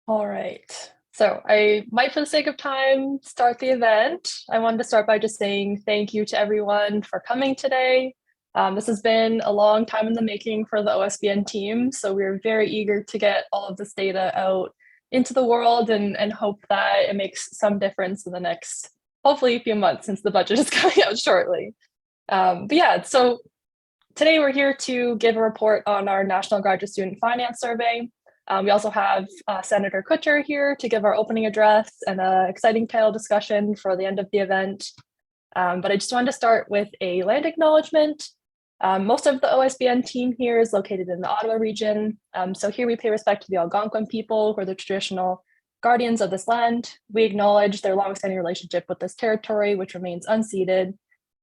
All right. So I might, for the sake of time, start the event. I wanted to start by just saying thank you to everyone for coming today. This has been a long time in the making for the OSPN team, so we're very eager to get all of this data out into the world and hope that it makes some difference in the next, hopefully, a few months, since the budget is coming out shortly. But yeah, so today we're here to give a report on our National Graduate Student Finance Survey. We also have Senator Kutcher here to give our opening address and an exciting panel discussion for the end of the event. But I just wanted to start with a land acknowledgement. Most of the OSBN team here is located in the Ottawa region. So here we pay respect to the Algonquin people, who are the traditional guardians of this land. We acknowledge their longstanding relationship with this territory, which remains unceded.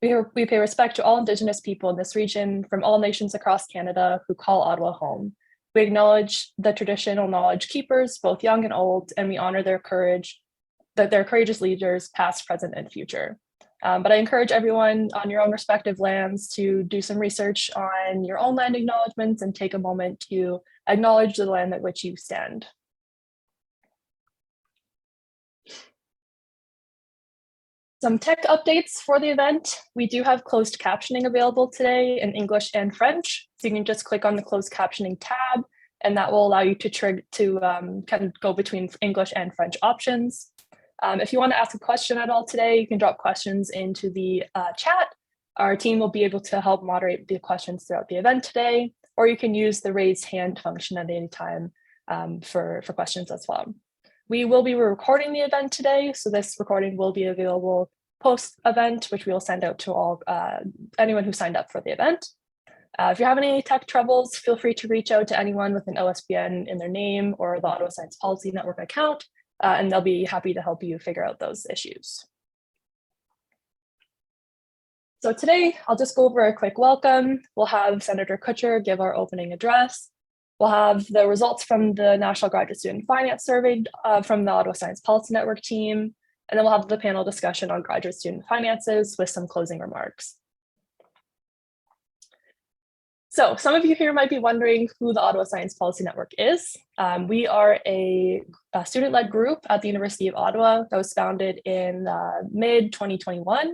We pay respect to all Indigenous people in this region from all nations across Canada who call Ottawa home. We acknowledge the traditional knowledge keepers, both young and old, and we honor their courage, that they're courageous leaders, past, present, and future. But I encourage everyone on your own respective lands to do some research on your own land acknowledgements and take a moment to acknowledge the land at which you stand. Some tech updates for the event. We do have closed captioning available today in English and French. So you can just click on the closed captioning tab, and that will allow you to kind of go between English and French options. If you want to ask a question at all today, you can drop questions into the chat. Our team will be able to help moderate the questions throughout the event today, or you can use the raise hand function at any time for questions as well. We will be recording the event today, so this recording will be available post-event, which we will send out to all anyone who signed up for the event. If you have any tech troubles, feel free to reach out to anyone with an OSPN in their name or the Ottawa Science Policy Network account, and they'll be happy to help you figure out those issues. So today, I'll just go over a quick welcome. We'll have Senator Kutcher give our opening address. We'll have the results from the National Graduate Student Finance Survey from the Ottawa Science Policy Network team, and then we'll have the panel discussion on graduate student finances with some closing remarks. So some of you here might be wondering who the Ottawa Science Policy Network is. We are a student-led group at the University of Ottawa that was founded in mid-2021.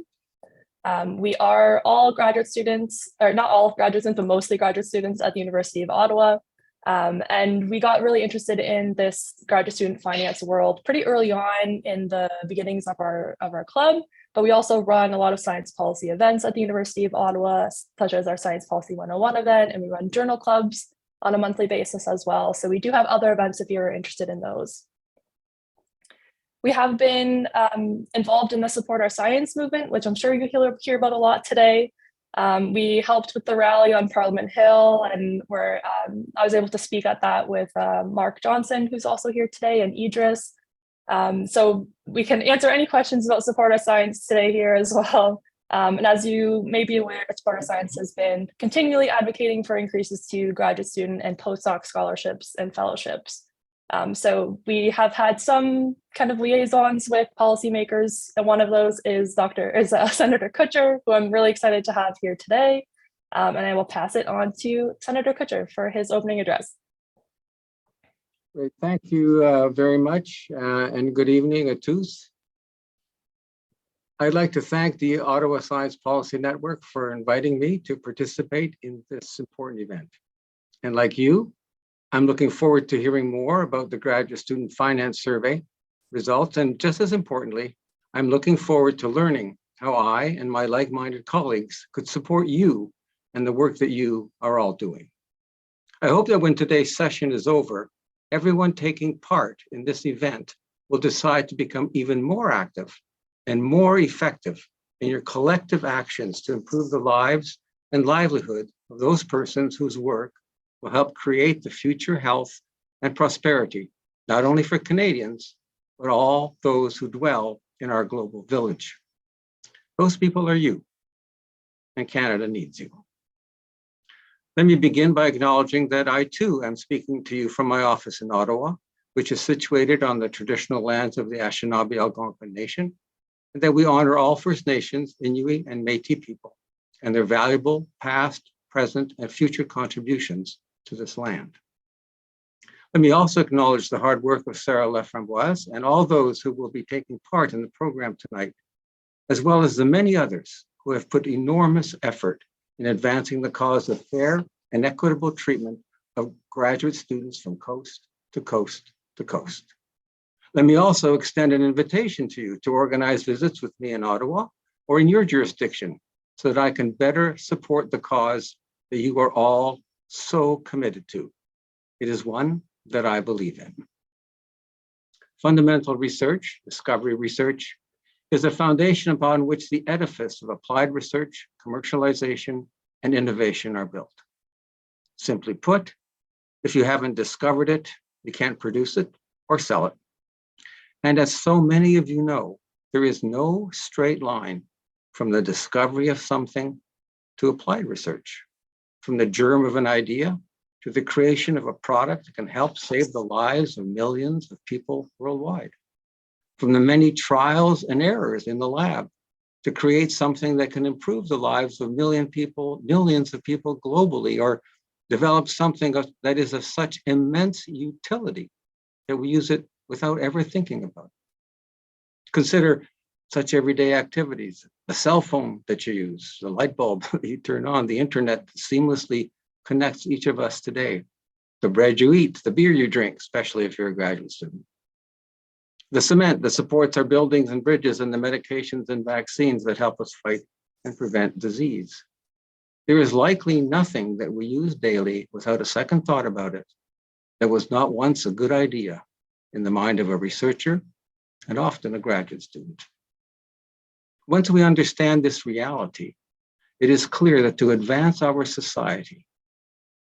We are all graduate students, or not all graduate students, but mostly graduate students at the University of Ottawa. And we got really interested in this graduate student finance world pretty early on in the beginnings of our club, but we also run a lot of science policy events at the University of Ottawa, such as our Science Policy 101 event, and we run journal clubs on a monthly basis as well. So we do have other events if you're interested in those. We have been involved in the Support Our Science movement, which I'm sure you'll hear about a lot today. We helped with the rally on Parliament Hill, and I was able to speak at that with Marc Johnson, who's also here today, and Edris. So we can answer any questions about Support Our Science today here as well. And as you may be aware, Support Our Science has been continually advocating for increases to graduate student and postdoc scholarships and fellowships. So we have had some kind of liaisons with policymakers, and one of those is Senator Kutcher, who I'm really excited to have here today. And I will pass it on to Senator Kutcher for his opening address. Great, thank you very much, and good evening à tous. I'd like to thank the Ottawa Science Policy Network for inviting me to participate in this important event. And like you, I'm looking forward to hearing more about the Graduate Student Finance Survey results, and just as importantly, I'm looking forward to learning how I and my like-minded colleagues could support you and the work that you are all doing. I hope that when today's session is over, everyone taking part in this event will decide to become even more active and more effective in your collective actions to improve the lives and livelihood of those persons whose work will help create the future health and prosperity, not only for Canadians, but all those who dwell in our global village. Those people are you, and Canada needs you. Let me begin by acknowledging that I too am speaking to you from my office in Ottawa, which is situated on the traditional lands of the Anishinaabe Algonquin Nation, and that we honor all First Nations, Inuit, and Métis people, and their valuable past, present, and future contributions to this land. Let me also acknowledge the hard work of Sarah Laframboise and all those who will be taking part in the program tonight, as well as the many others who have put enormous effort in advancing the cause of fair and equitable treatment of graduate students from coast to coast to coast. Let me also extend an invitation to you to organize visits with me in Ottawa or in your jurisdiction so that I can better support the cause that you are all so committed to. It is one that I believe in. Fundamental research, discovery research, is a foundation upon which the edifice of applied research, commercialization, and innovation are built. Simply put, if you haven't discovered it, you can't produce it or sell it. And as so many of you know, there is no straight line from the discovery of something to applied research, from the germ of an idea to the creation of a product that can help save the lives of millions of people worldwide, from the many trials and errors in the lab to create something that can improve the lives of millions of people globally, or develop something that is of such immense utility that we use it without ever thinking about it. Consider such everyday activities, the cell phone that you use, the light bulb that you turn on, the internet that seamlessly connects each of us today, the bread you eat, the beer you drink, especially if you're a graduate student, the cement that supports our buildings and bridges, and the medications and vaccines that help us fight and prevent disease. There is likely nothing that we use daily without a second thought about it that was not once a good idea in the mind of a researcher and often a graduate student. Once we understand this reality, it is clear that to advance our society,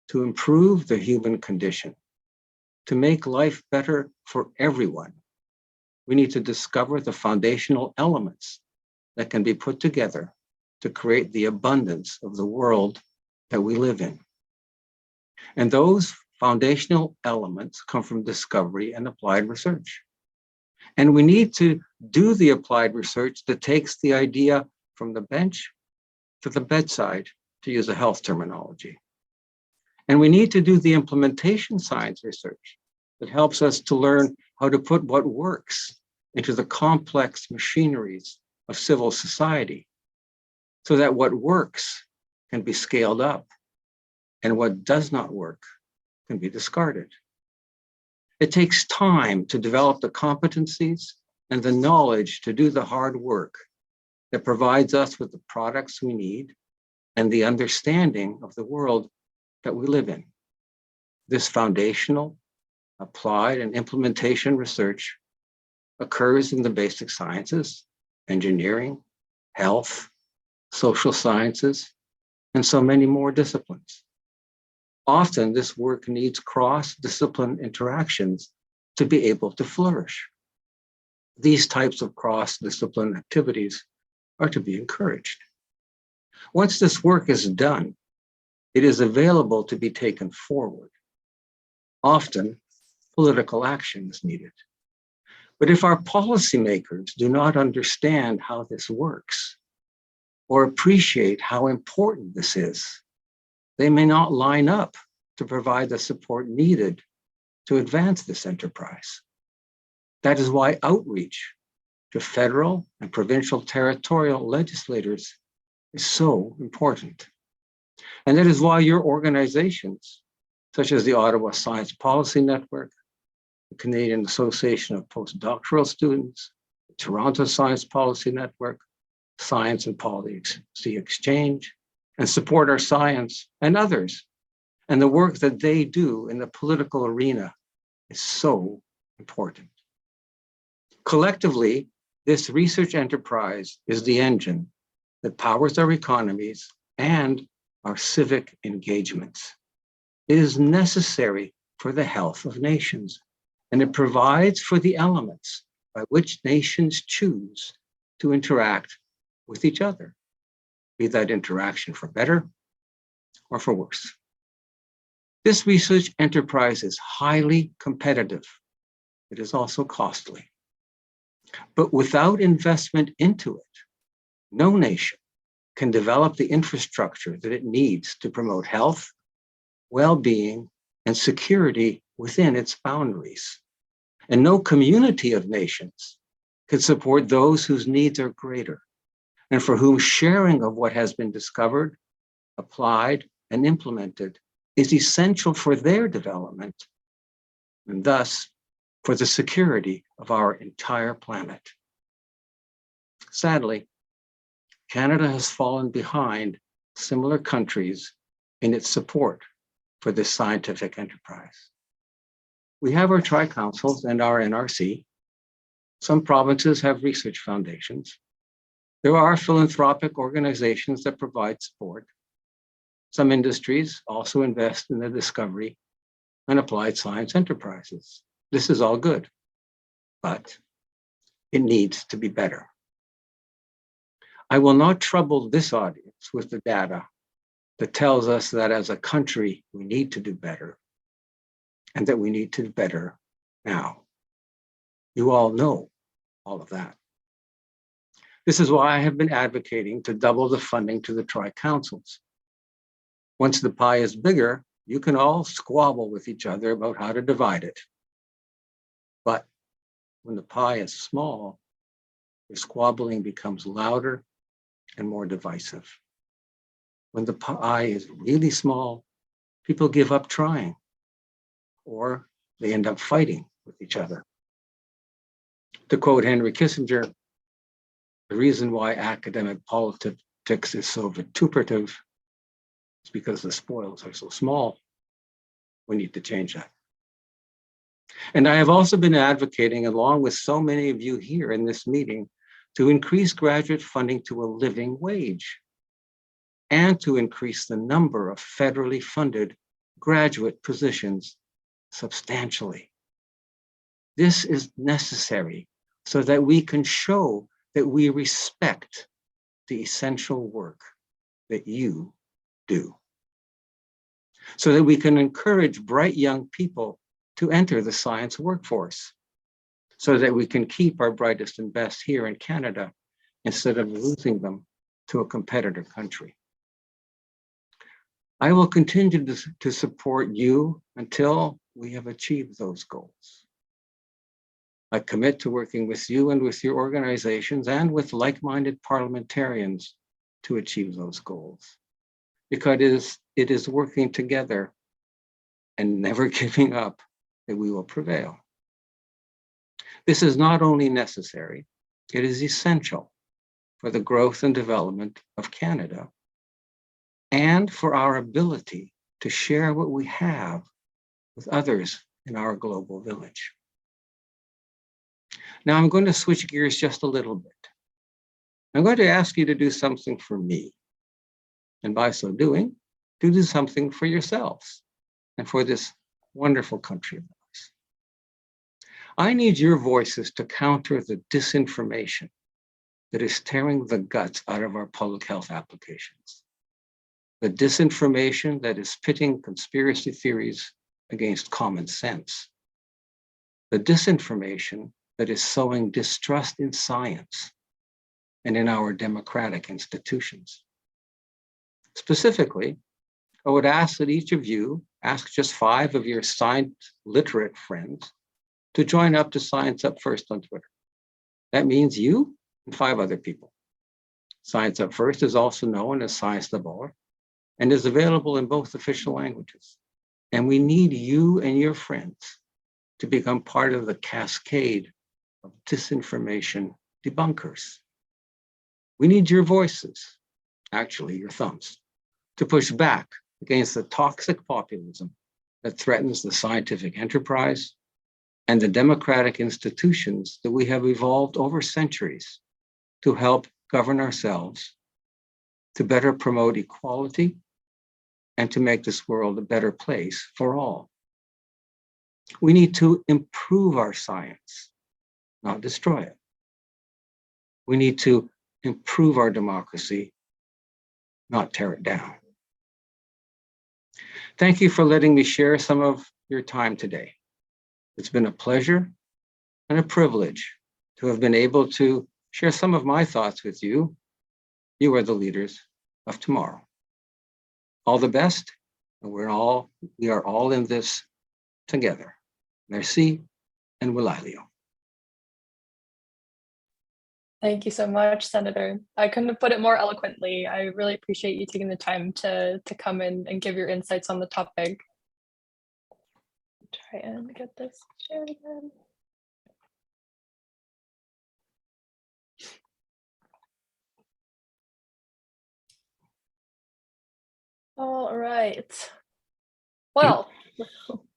to improve the human condition, to make life better for everyone, we need to discover the foundational elements that can be put together to create the abundance of the world that we live in. And those foundational elements come from discovery and applied research. And we need to do the applied research that takes the idea from the bench to the bedside, to use a health terminology. And we need to do the implementation science research that helps us to learn how to put what works into the complex machineries of civil society, so that what works can be scaled up and what does not work can be discarded. It takes time to develop the competencies and the knowledge to do the hard work that provides us with the products we need and the understanding of the world that we live in. This foundational, applied, and implementation research occurs in the basic sciences, engineering, health, social sciences, and so many more disciplines. Often this work needs cross-discipline interactions to be able to flourish. These types of cross-discipline activities are to be encouraged. Once this work is done, it is available to be taken forward. Often, political action is needed. But if our policymakers do not understand how this works or appreciate how important this is, they may not line up to provide the support needed to advance this enterprise. That is why outreach to federal and provincial territorial legislators is so important. And that is why your organizations, such as the Ottawa Science Policy Network, the Canadian Association of Postdoctoral Students, the Toronto Science Policy Network, Science and Policy Exchange, and Support Our Science, and others. And the work that they do in the political arena is so important. Collectively, this research enterprise is the engine that powers our economies and our civic engagements. It is necessary for the health of nations, and it provides for the elements by which nations choose to interact with each other, be that interaction for better or for worse. This research enterprise is highly competitive. It is also costly. But without investment into it, no nation can develop the infrastructure that it needs to promote health, well-being, and security within its boundaries. And no community of nations can support those whose needs are greater and for whom sharing of what has been discovered, applied, and implemented is essential for their development and thus for the security of our entire planet. Sadly, Canada has fallen behind similar countries in its support for this scientific enterprise. We have our tri-councils and our NRC. Some provinces have research foundations. There are philanthropic organizations that provide support. Some industries also invest in the discovery and applied science enterprises. This is all good, but it needs to be better. I will not trouble this audience with the data that tells us that as a country, we need to do better and that we need to do better now. You all know all of that. This is why I have been advocating to double the funding to the tri-councils. Once the pie is bigger, you can all squabble with each other about how to divide it. But when the pie is small, the squabbling becomes louder and more divisive. When the pie is really small, people give up trying, or they end up fighting with each other. To quote Henry Kissinger, the reason why academic politics is so vituperative is because the spoils are so small. We need to change that. And I have also been advocating, along with so many of you here in this meeting, to increase graduate funding to a living wage and to increase the number of federally funded graduate positions substantially. This is necessary so that we can show that we respect the essential work that you do, so that we can encourage bright young people to enter the science workforce, so that we can keep our brightest and best here in Canada instead of losing them to a competitor country. I will continue to support you until we have achieved those goals. I commit to working with you and with your organizations and with like-minded parliamentarians to achieve those goals, because it is working together and never giving up that we will prevail. This is not only necessary, it is essential for the growth and development of Canada and for our ability to share what we have with others in our global village. Now I'm going to switch gears just a little bit. I'm going to ask you to do something for me, and by so doing, to do something for yourselves and for this wonderful country of ours. I need your voices to counter the disinformation that is tearing the guts out of our public health applications. The disinformation that is pitting conspiracy theories against common sense. The disinformation that is sowing distrust in science and in our democratic institutions. Specifically, I would ask that each of you ask just 5 of your science literate friends to join up to Science Up First on Twitter. That means you and 5 other people. Science Up First is also known as Science d'Abord and is available in both official languages. And we need you and your friends to become part of the cascade of disinformation debunkers. We need your voices, actually your thumbs, to push back against the toxic populism that threatens the scientific enterprise and the democratic institutions that we have evolved over centuries to help govern ourselves, to better promote equality, and to make this world a better place for all. We need to improve our science, not destroy it. We need to improve our democracy, not tear it down. Thank you for letting me share some of your time today. It's been a pleasure and a privilege to have been able to share some of my thoughts with you. You are the leaders of tomorrow. All the best, and we are all in this together. Merci and Wilalio. Thank you so much, Senator. I couldn't have put it more eloquently. I really appreciate you taking the time to come in and give your insights on the topic. Try and get this shared again. All right. Well,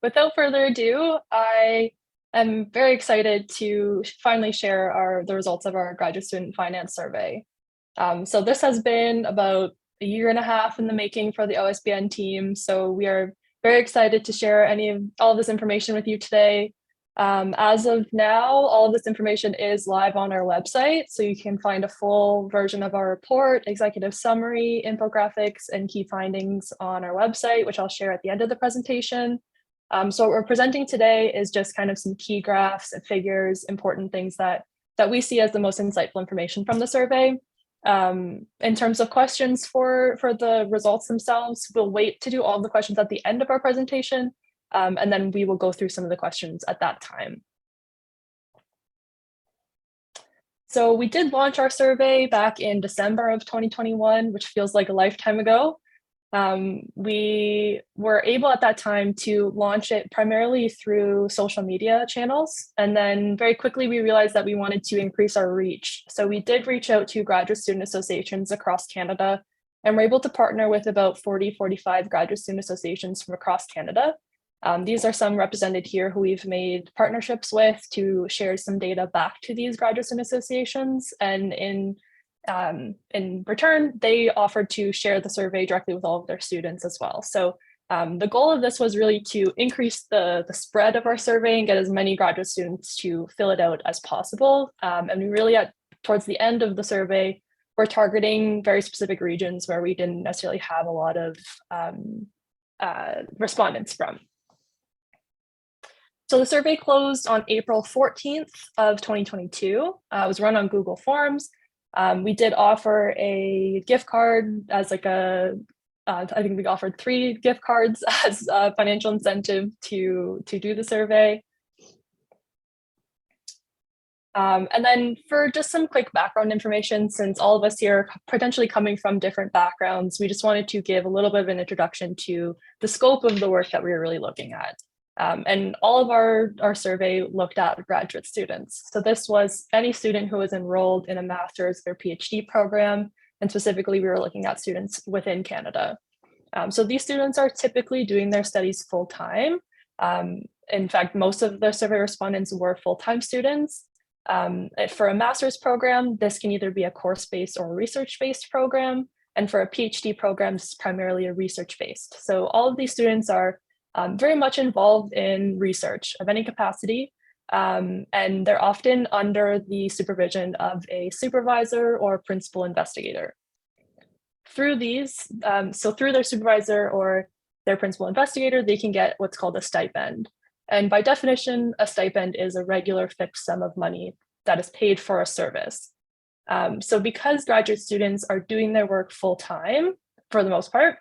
without further ado, I am very excited to finally share the results of our graduate student finance survey. So this has been about a year and a half in the making for the OSPN team. So we are very excited to share all of this information with you today. As of now, all of this information is live on our website, so you can find a full version of our report, executive summary, infographics, and key findings on our website, which I'll share at the end of the presentation. So what we're presenting today is just kind of some key graphs and figures, important things that we see as the most insightful information from the survey. In terms of questions for the results themselves, we'll wait to do all the questions at the end of our presentation. And then we will go through some of the questions at that time. So we did launch our survey back in December of 2021, which feels like a lifetime ago. We were able at that time to launch it primarily through social media channels. And then very quickly, we realized that we wanted to increase our reach. So we did reach out to graduate student associations across Canada, and we're able to partner with about 45 graduate student associations from across Canada. These are some represented here who we've made partnerships with to share some data back to these graduate student associations. And in return, they offered to share the survey directly with all of their students as well. So the goal of this was really to increase the spread of our survey and get as many graduate students to fill it out as possible. And we really, towards the end of the survey, we're targeting very specific regions where we didn't necessarily have a lot of respondents from. So the survey closed on April 14th of 2022. It was run on Google Forms. We did offer a gift card as like I think we offered 3 gift cards as a financial incentive to do the survey. And then for just some quick background information, since all of us here are potentially coming from different backgrounds, we just wanted to give a little bit of an introduction to the scope of the work that we were really looking at. And all of our survey looked at graduate students. So this was any student who was enrolled in a master's or PhD program, and specifically we were looking at students within Canada. So these students are typically doing their studies full-time. In fact, most of the survey respondents were full-time students. For a master's program, this can either be a course-based or a research-based program. And for a PhD program, this is primarily a research-based. So all of these students are very much involved in research of any capacity, and they're often under the supervision of a supervisor or principal investigator. Through these, so through their supervisor or their principal investigator, they can get what's called a stipend. And by definition, a stipend is a regular fixed sum of money that is paid for a service. So because graduate students are doing their work full-time, for the most part,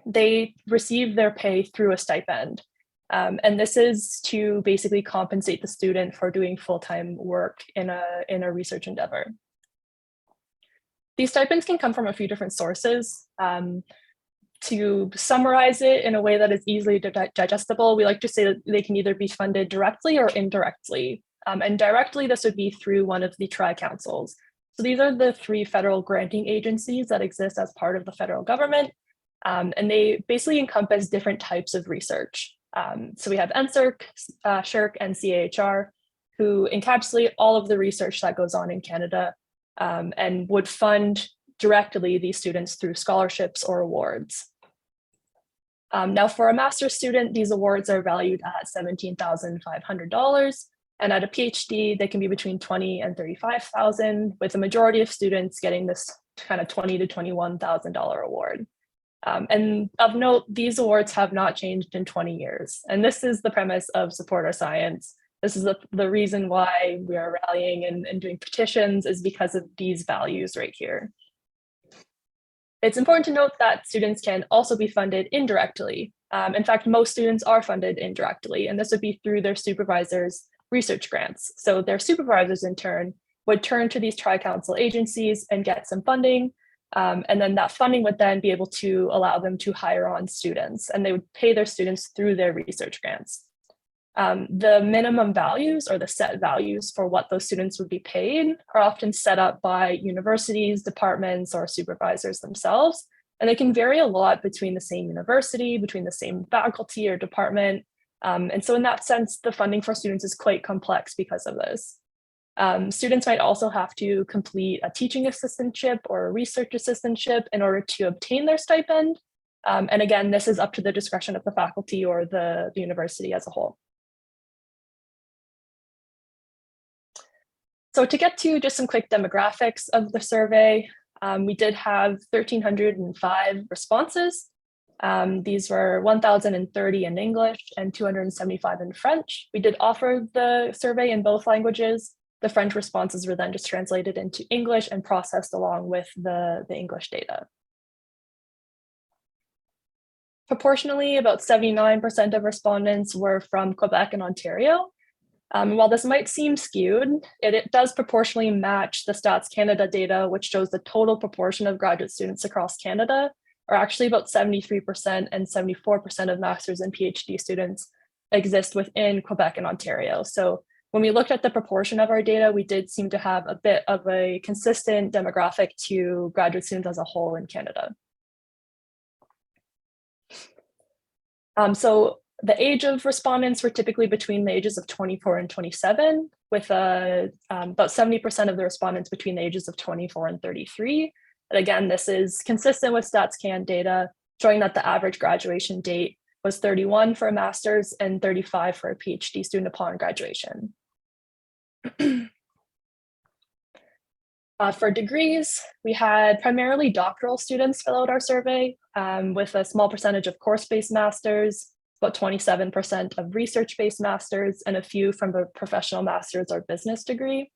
they receive their pay through a stipend. And this is to basically compensate the student for doing full-time work in a research endeavor. These stipends can come from a few different sources. To summarize it in a way that is easily digestible, we like to say that they can either be funded directly or indirectly. And directly, this would be through one of the tri-councils. So these are the 3 federal granting agencies that exist as part of the federal government. And they basically encompass different types of research. So we have NSERC, SSHRC, and CAHR, who encapsulate all of the research that goes on in Canada and would fund directly these students through scholarships or awards. Now for a master's student, these awards are valued at $17,500. And at a PhD, they can be between $20,000 and $35,000, with the majority of students getting this kind of $20,000 to $21,000 award. And of note, these awards have not changed in 20 years. And this is the premise of Support Our Science. This is the reason why we are rallying and doing petitions, is because of these values right here. It's important to note that students can also be funded indirectly. In fact, most students are funded indirectly, and this would be through their supervisors' research grants. So their supervisors, in turn, would turn to these tri-council agencies and get some funding. And then that funding would then be able to allow them to hire on students, and they would pay their students through their research grants. The minimum values or the set values for what those students would be paid are often set up by universities, departments, or supervisors themselves. And they can vary a lot between the same university, between the same faculty or department. And so in that sense, the funding for students is quite complex because of this. Students might also have to complete a teaching assistantship or a research assistantship in order to obtain their stipend. And again, this is up to the discretion of the faculty or the university as a whole. So to get to just some quick demographics of the survey, we did have 1,305 responses. These were 1,030 in English and 275 in French. We did offer the survey in both languages. The French responses were then just translated into English and processed along with the English data. Proportionally, about 79% of respondents were from Quebec and Ontario. While this might seem skewed, it does proportionally match the Stats Canada data, which shows the total proportion of graduate students across Canada are actually about 73% and 74% of master's and PhD students exist within Quebec and Ontario. So when we looked at the proportion of our data, we did seem to have a bit of a consistent demographic to graduate students as a whole in Canada. So the age of respondents were typically between the ages of 24 and 27, with about 70% of the respondents between the ages of 24 and 33. And again, this is consistent with StatsCan data, showing that the average graduation date was 31 for a master's and 35 for a PhD student upon graduation. For degrees, we had primarily doctoral students fill out our survey, with a small percentage of course-based masters, about 27% of research-based masters, and a few from a professional master's or business degree.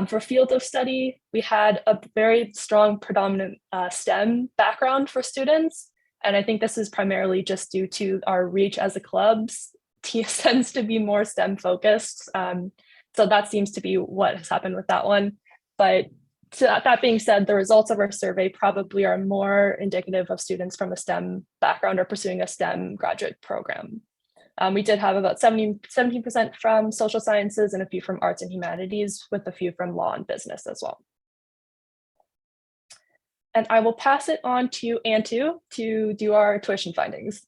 For field of study, we had a very strong predominant STEM background for students. And I think this is primarily just due to our reach as a club tends to be more STEM focused. So that seems to be what has happened with that one. But that being said, the results of our survey probably are more indicative of students from a STEM background or pursuing a STEM graduate program. We did have about 17% from social sciences and a few from arts and humanities, with a few from law and business as well. And I will pass it on to Antu to do our tuition findings.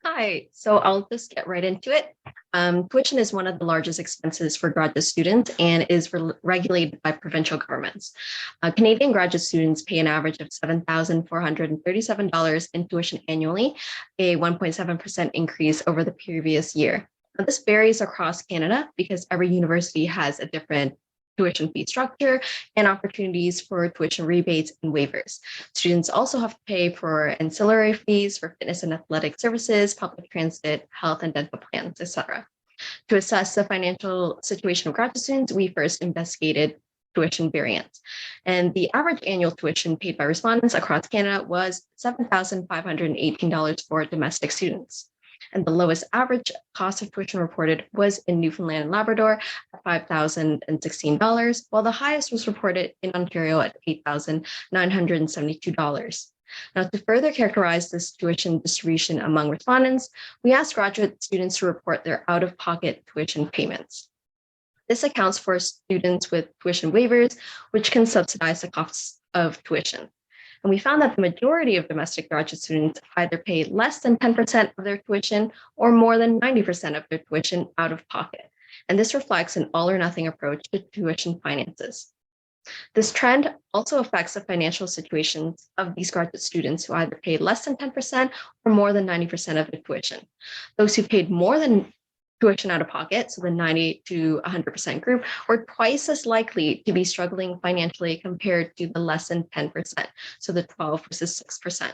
Hi, so I'll just get right into it. Tuition is one of the largest expenses for graduate students and is regulated by provincial governments. Canadian graduate students pay an average of $7,437 in tuition annually, a 1.7% increase over the previous year. Now, this varies across Canada because every university has a different tuition fee structure and opportunities for tuition rebates and waivers. Students also have to pay for ancillary fees for fitness and athletic services, public transit, health and dental plans, etc. To assess the financial situation of graduate students, we first investigated tuition variance. And the average annual tuition paid by respondents across Canada was $7,518 for domestic students. And the lowest average cost of tuition reported was in Newfoundland and Labrador at $5,016, while the highest was reported in Ontario at $8,972. Now, to further characterize this tuition distribution among respondents, we asked graduate students to report their out-of-pocket tuition payments. This accounts for students with tuition waivers, which can subsidize the costs of tuition. And we found that the majority of domestic graduate students either pay less than 10% of their tuition or more than 90% of their tuition out of pocket. And this reflects an all or nothing approach to tuition finances. This trend also affects the financial situations of these graduate students who either pay less than 10% or more than 90% of their tuition. Those who paid more than tuition out of pocket, so the 90 to 100% group, were twice as likely to be struggling financially compared to the less than 10%, so the 12 versus 6%.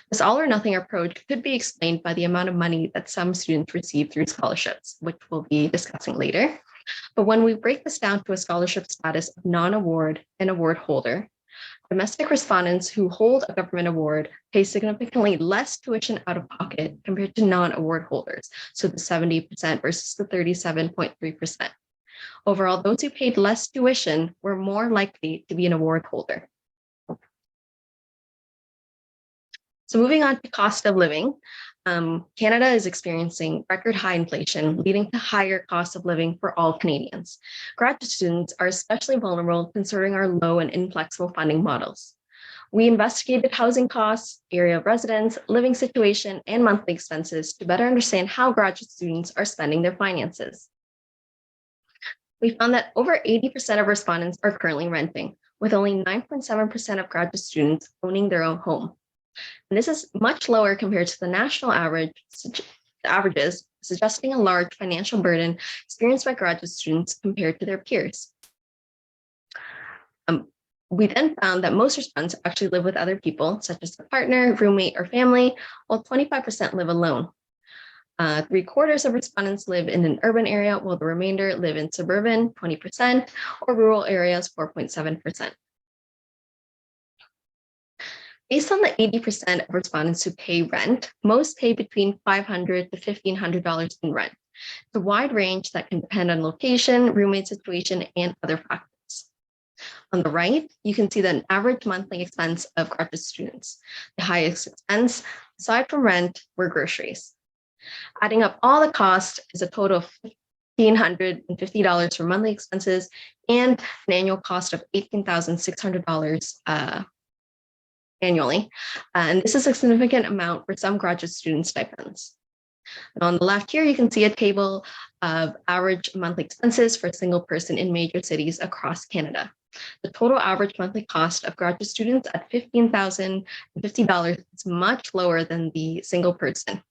This all or nothing approach could be explained by the amount of money that some students receive through scholarships, which we'll be discussing later. But when we break this down to a scholarship status of non-award and award holder, Domestic respondents who hold a government award pay significantly less tuition out of pocket compared to non-award holders, so the 70% versus the 37.3%. Overall, those who paid less tuition were more likely to be an award holder. So moving on to cost of living, Canada is experiencing record high inflation, leading to higher cost of living for all Canadians. Graduate students are especially vulnerable considering our low and inflexible funding models. We investigated housing costs, area of residence, living situation, and monthly expenses to better understand how graduate students are spending their finances. We found that over 80% of respondents are currently renting, with only 9.7% of graduate students owning their own home. And this is much lower compared to the national averages, suggesting a large financial burden experienced by graduate students compared to their peers. We then found that most respondents actually live with other people, such as a partner, roommate, or family, while 25% live alone. 3/4 of respondents live in an urban area, while the remainder live in suburban, 20%, or rural areas, 4.7%. Based on the 80% of respondents who pay rent, most pay between $500 to $1,500 in rent. It's a wide range that can depend on location, roommate situation, and other factors. On the right, you can see the average monthly expense of graduate students. The highest expense, aside from rent, were groceries. Adding up all the costs is a total of $1,550 for monthly expenses and an annual cost of $18,600 annually. And this is a significant amount for some graduate student stipends. And on the left here, you can see a table of average monthly expenses for a single person in major cities across Canada. The total average monthly cost of graduate students at $15,050 is much lower than the single person.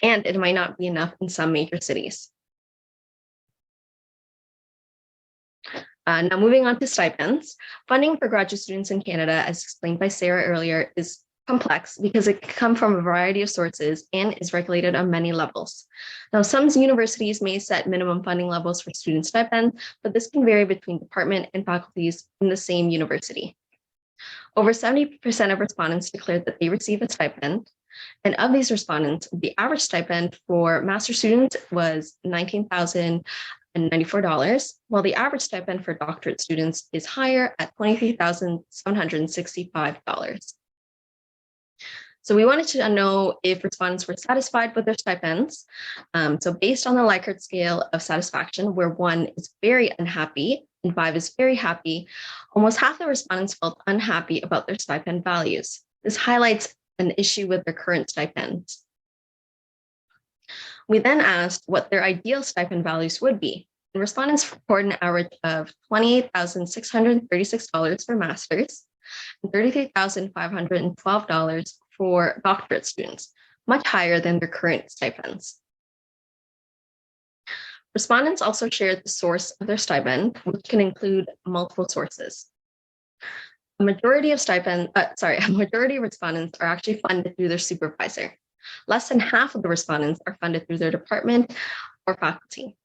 And it might not be enough in some major cities. Now moving on to stipends. Funding for graduate students in Canada, as explained by Sarah earlier, is complex because it can come from a variety of sources and is regulated on many levels. Now, some universities may set minimum funding levels for student stipends, but this can vary between department and faculties in the same university. Over 70% of respondents declared that they receive a stipend. And of these respondents, the average stipend for master's students was $19,094, while the average stipend for doctorate students is higher at $23,765. So we wanted to know if respondents were satisfied with their stipends. So based on the Likert scale of satisfaction, where 1 is very unhappy and 5 is very happy, almost half the respondents felt unhappy about their stipend values. This highlights an issue with their current stipends. We then asked what their ideal stipend values would be. And respondents report an average of $28,636 for masters and $33,512 for doctorate students, much higher than their current stipends. Respondents also shared the source of their stipend, which can include multiple sources. A majority of respondents are actually funded through their supervisor. Less than half of the respondents are funded through their department or faculty.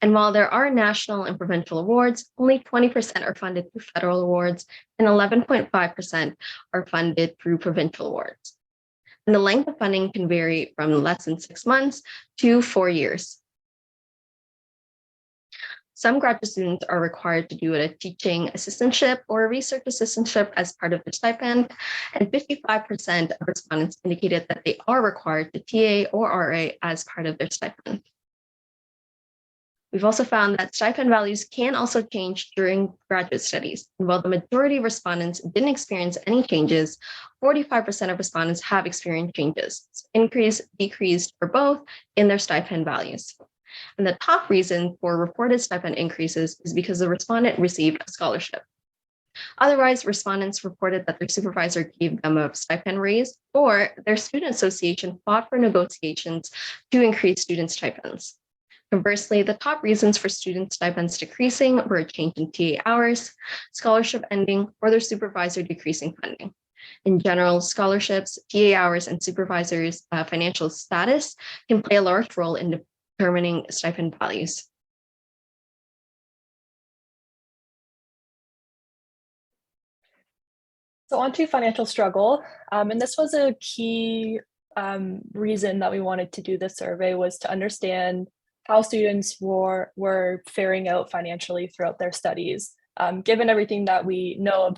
And while there are national and provincial awards, only 20% are funded through federal awards and 11.5% are funded through provincial awards. And the length of funding can vary from less than 6 months to 4 years. Some graduate students are required to do a teaching assistantship or a research assistantship as part of their stipend, and 55% of respondents indicated that they are required to TA or RA as part of their stipend. We've also found that stipend values can also change during graduate studies. And while the majority of respondents didn't experience any changes, 45% of respondents have experienced changes, increased, decreased, or both in their stipend values. And the top reason for reported stipend increases is because the respondent received a scholarship. Otherwise, respondents reported that their supervisor gave them a stipend raise or their student association fought for negotiations to increase student stipends. Conversely, the top reasons for student stipends decreasing were a change in TA hours, scholarship ending, or their supervisor decreasing funding. In general, scholarships, TA hours, and supervisors' financial status can play a large role in determining stipend values. So on to financial struggle, and this was a key reason that we wanted to do this survey, was to understand how students were faring out financially throughout their studies. Given everything that we know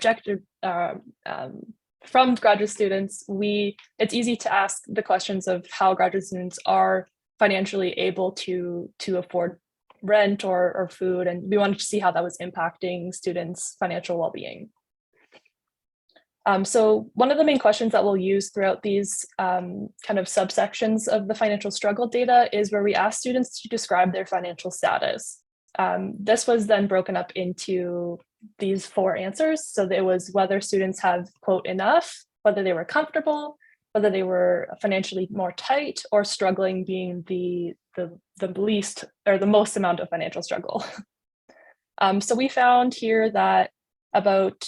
from graduate students, it's easy to ask the questions of how graduate students are financially able to afford rent or food, and we wanted to see how that was impacting students' financial well-being. So one of the main questions that we'll use throughout these kind of subsections of the financial struggle data is where we ask students to describe their financial status. This was then broken up into these 4 answers. So it was whether students have, quote, enough, whether they were comfortable, whether they were financially more tight, or struggling being the least or the most amount of financial struggle. So we found here that about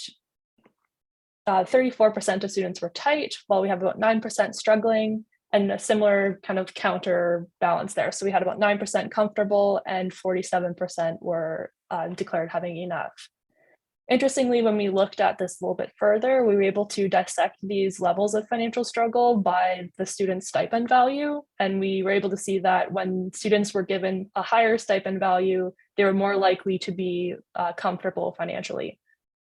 34% of students were tight, while we have about 9% struggling, and a similar kind of counterbalance there. So we had about 9% comfortable and 47% were declared having enough. Interestingly, when we looked at this a little bit further, we were able to dissect these levels of financial struggle by the student stipend value. And we were able to see that when students were given a higher stipend value, they were more likely to be comfortable financially.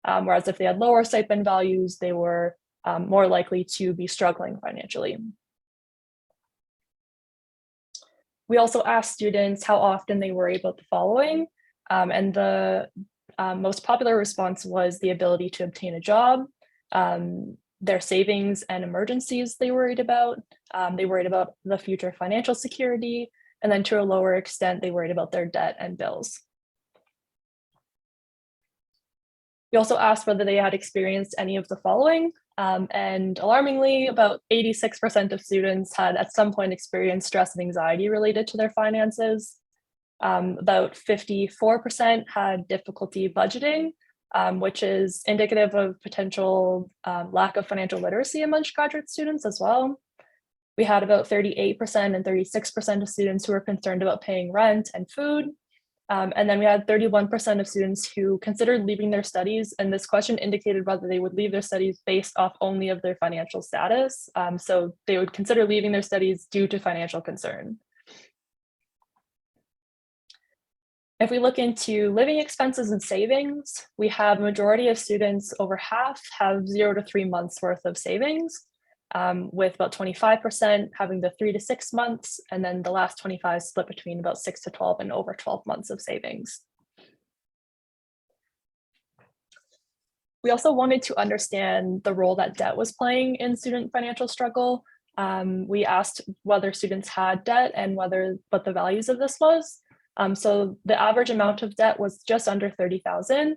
Whereas if they had lower stipend values, they were more likely to be struggling financially. We also asked students how often they worry about the following, and the most popular response was the ability to obtain a job, their savings and emergencies they worried about. They worried about the future financial security, and then to a lower extent, they worried about their debt and bills. We also asked whether they had experienced any of the following, and alarmingly, about 86% of students had at some point experienced stress and anxiety related to their finances. About 54% had difficulty budgeting, which is indicative of potential lack of financial literacy amongst graduate students as well. We had about 38% and 36% of students who were concerned about paying rent and food. And then we had 31% of students who considered leaving their studies, and this question indicated whether they would leave their studies based off only of their financial status. So they would consider leaving their studies due to financial concern. If we look into living expenses and savings, we have a majority of students, over half, have 0 to 3 months worth of savings, with about 25% having the 3 to 6 months, and then the last 25 split between about 6 to 12 and over 12 months of savings. We also wanted to understand the role that debt was playing in student financial struggle. We asked whether students had debt and what the values of this was. So the average amount of debt was just under $30,000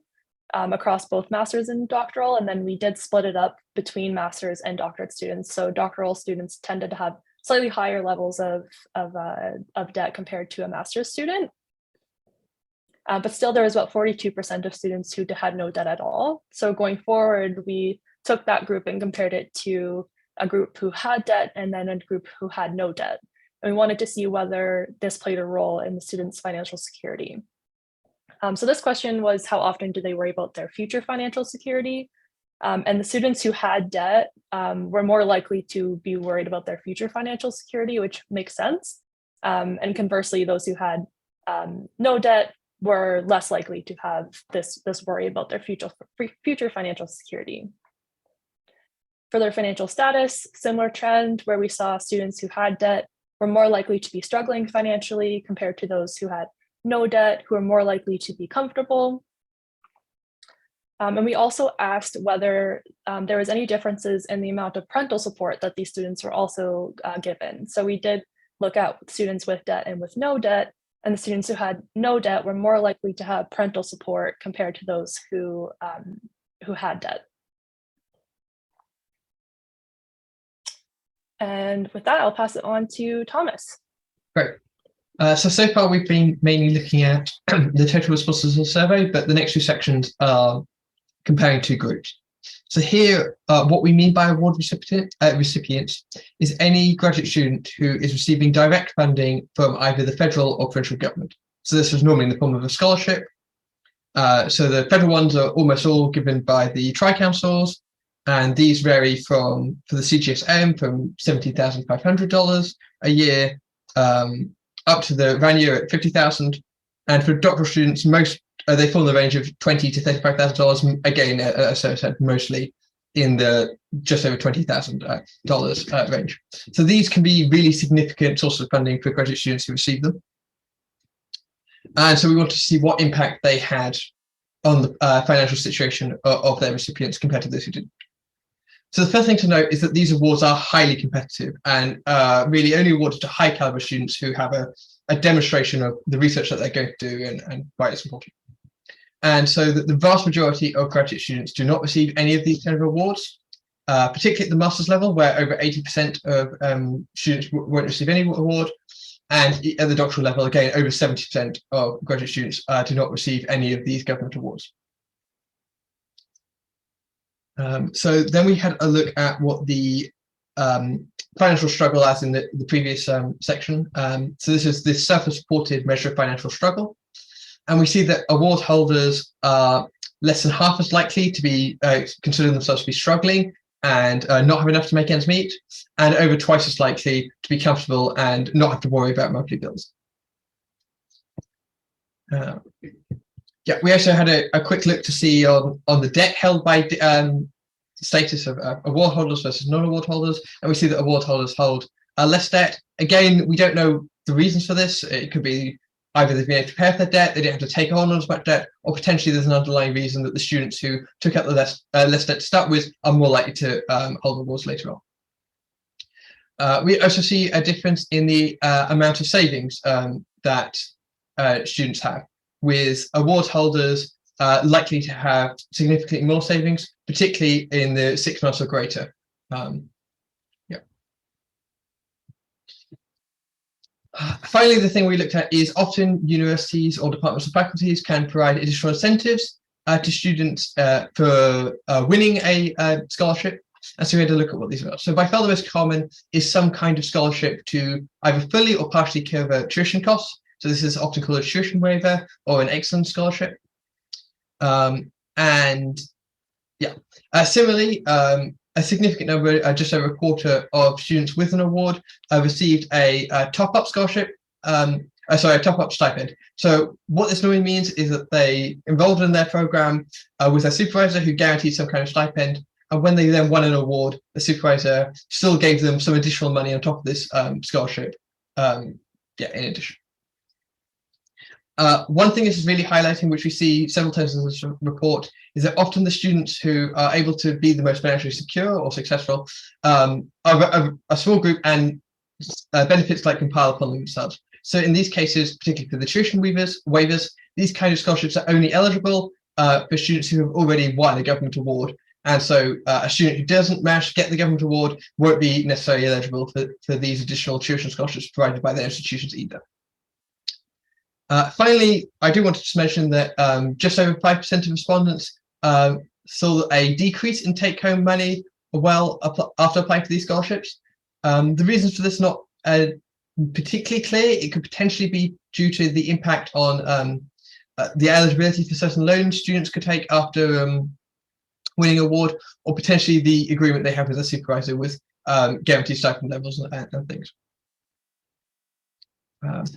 across both master's and doctoral, and then we did split it up between master's and doctorate students. So doctoral students tended to have slightly higher levels of debt compared to a master's student. But still, there was about 42% of students who had no debt at all. So going forward, we took that group and compared it to a group who had debt and then a group who had no debt. And we wanted to see whether this played a role in the students' financial security. So this question was, how often do they worry about their future financial security? And the students who had debt were more likely to be worried about their future financial security, which makes sense. And conversely, those who had no debt were less likely to have this worry about their future financial security. For their financial status, similar trend where we saw students who had debt were more likely to be struggling financially compared to those who had no debt, who are more likely to be comfortable. And we also asked whether there was any differences in the amount of parental support that these students were also given. So we did look at students with debt and with no debt, and the students who had no debt were more likely to have parental support compared to those who had debt. And with that, I'll pass it on to Thomas. Great. So far we've been mainly looking at the total responses to the survey, but the next 2 sections are comparing 2 groups. So here, what we mean by award recipients is any graduate student who is receiving direct funding from either the federal or provincial government. So this is normally in the form of a scholarship. So the federal ones are almost all given by the tri-councils. And these vary for the CGSM from $17,500 a year up to the Vanier at $50,000. And for doctoral students, most they fall in the range of $20,000 to $35,000. Again, as I said, mostly in the just over $20,000 range. So these can be really significant sources of funding for graduate students who receive them. And so we want to see what impact they had on the financial situation of their recipients compared to those who didn't. So the first thing to note is that these awards are highly competitive and really only awarded to high caliber students who have a demonstration of the research that they're going to do and why it's important. And so that the vast majority of graduate students do not receive any of these kind of awards, particularly at the master's level, where over 80% of students won't receive any award. And at the doctoral level, again, over 70% of graduate students do not receive any of these government awards. So then we had a look at what the financial struggle as in the previous section. So this is the self-supported measure of financial struggle. And we see that award holders are less than half as likely to be considering themselves to be struggling and not have enough to make ends meet, and over twice as likely to be comfortable and not have to worry about monthly bills. Yeah, we also had a quick look to see on the debt held by status of award holders versus non-award holders, and we see that award holders hold less debt. Again, we don't know the reasons for this. It could be either they've been able to pay off their debt, they didn't have to take on as much debt, or potentially there's an underlying reason that the students who took out the less debt to start with are more likely to hold awards later on. We also see a difference in the amount of savings that students have, with award holders likely to have significantly more savings, particularly in the 6 months or greater. Finally, the thing we looked at is often universities or departments and faculties can provide additional incentives to students for winning a scholarship. And so we had to look at what these are. So by far the most common is some kind of scholarship to either fully or partially cover tuition costs. So this is often called a tuition waiver or an excellence scholarship. Similarly, a significant number, just over a quarter of students with an award received a top-up scholarship, a top-up stipend. So what this normally means is that they enrolled in their program with a supervisor who guaranteed some kind of stipend, and when they then won an award, the supervisor still gave them some additional money on top of this scholarship, in addition. One thing this is really highlighting, which we see several times in this report, is that often the students who are able to be the most financially secure or successful are a small group, and benefits like compile upon themselves. So in these cases, particularly for the tuition waivers, these kind of scholarships are only eligible for students who have already won a government award. And so a student who doesn't manage to get the government award won't be necessarily eligible for these additional tuition scholarships provided by their institutions either. Finally, I do want to just mention that just over 5% of respondents saw a decrease in take-home money after applying for these scholarships. The reasons for this not particularly clear. It could potentially be due to the impact on the eligibility for certain loans students could take after winning an award, or potentially the agreement they have with a supervisor with guaranteed stipend levels and things.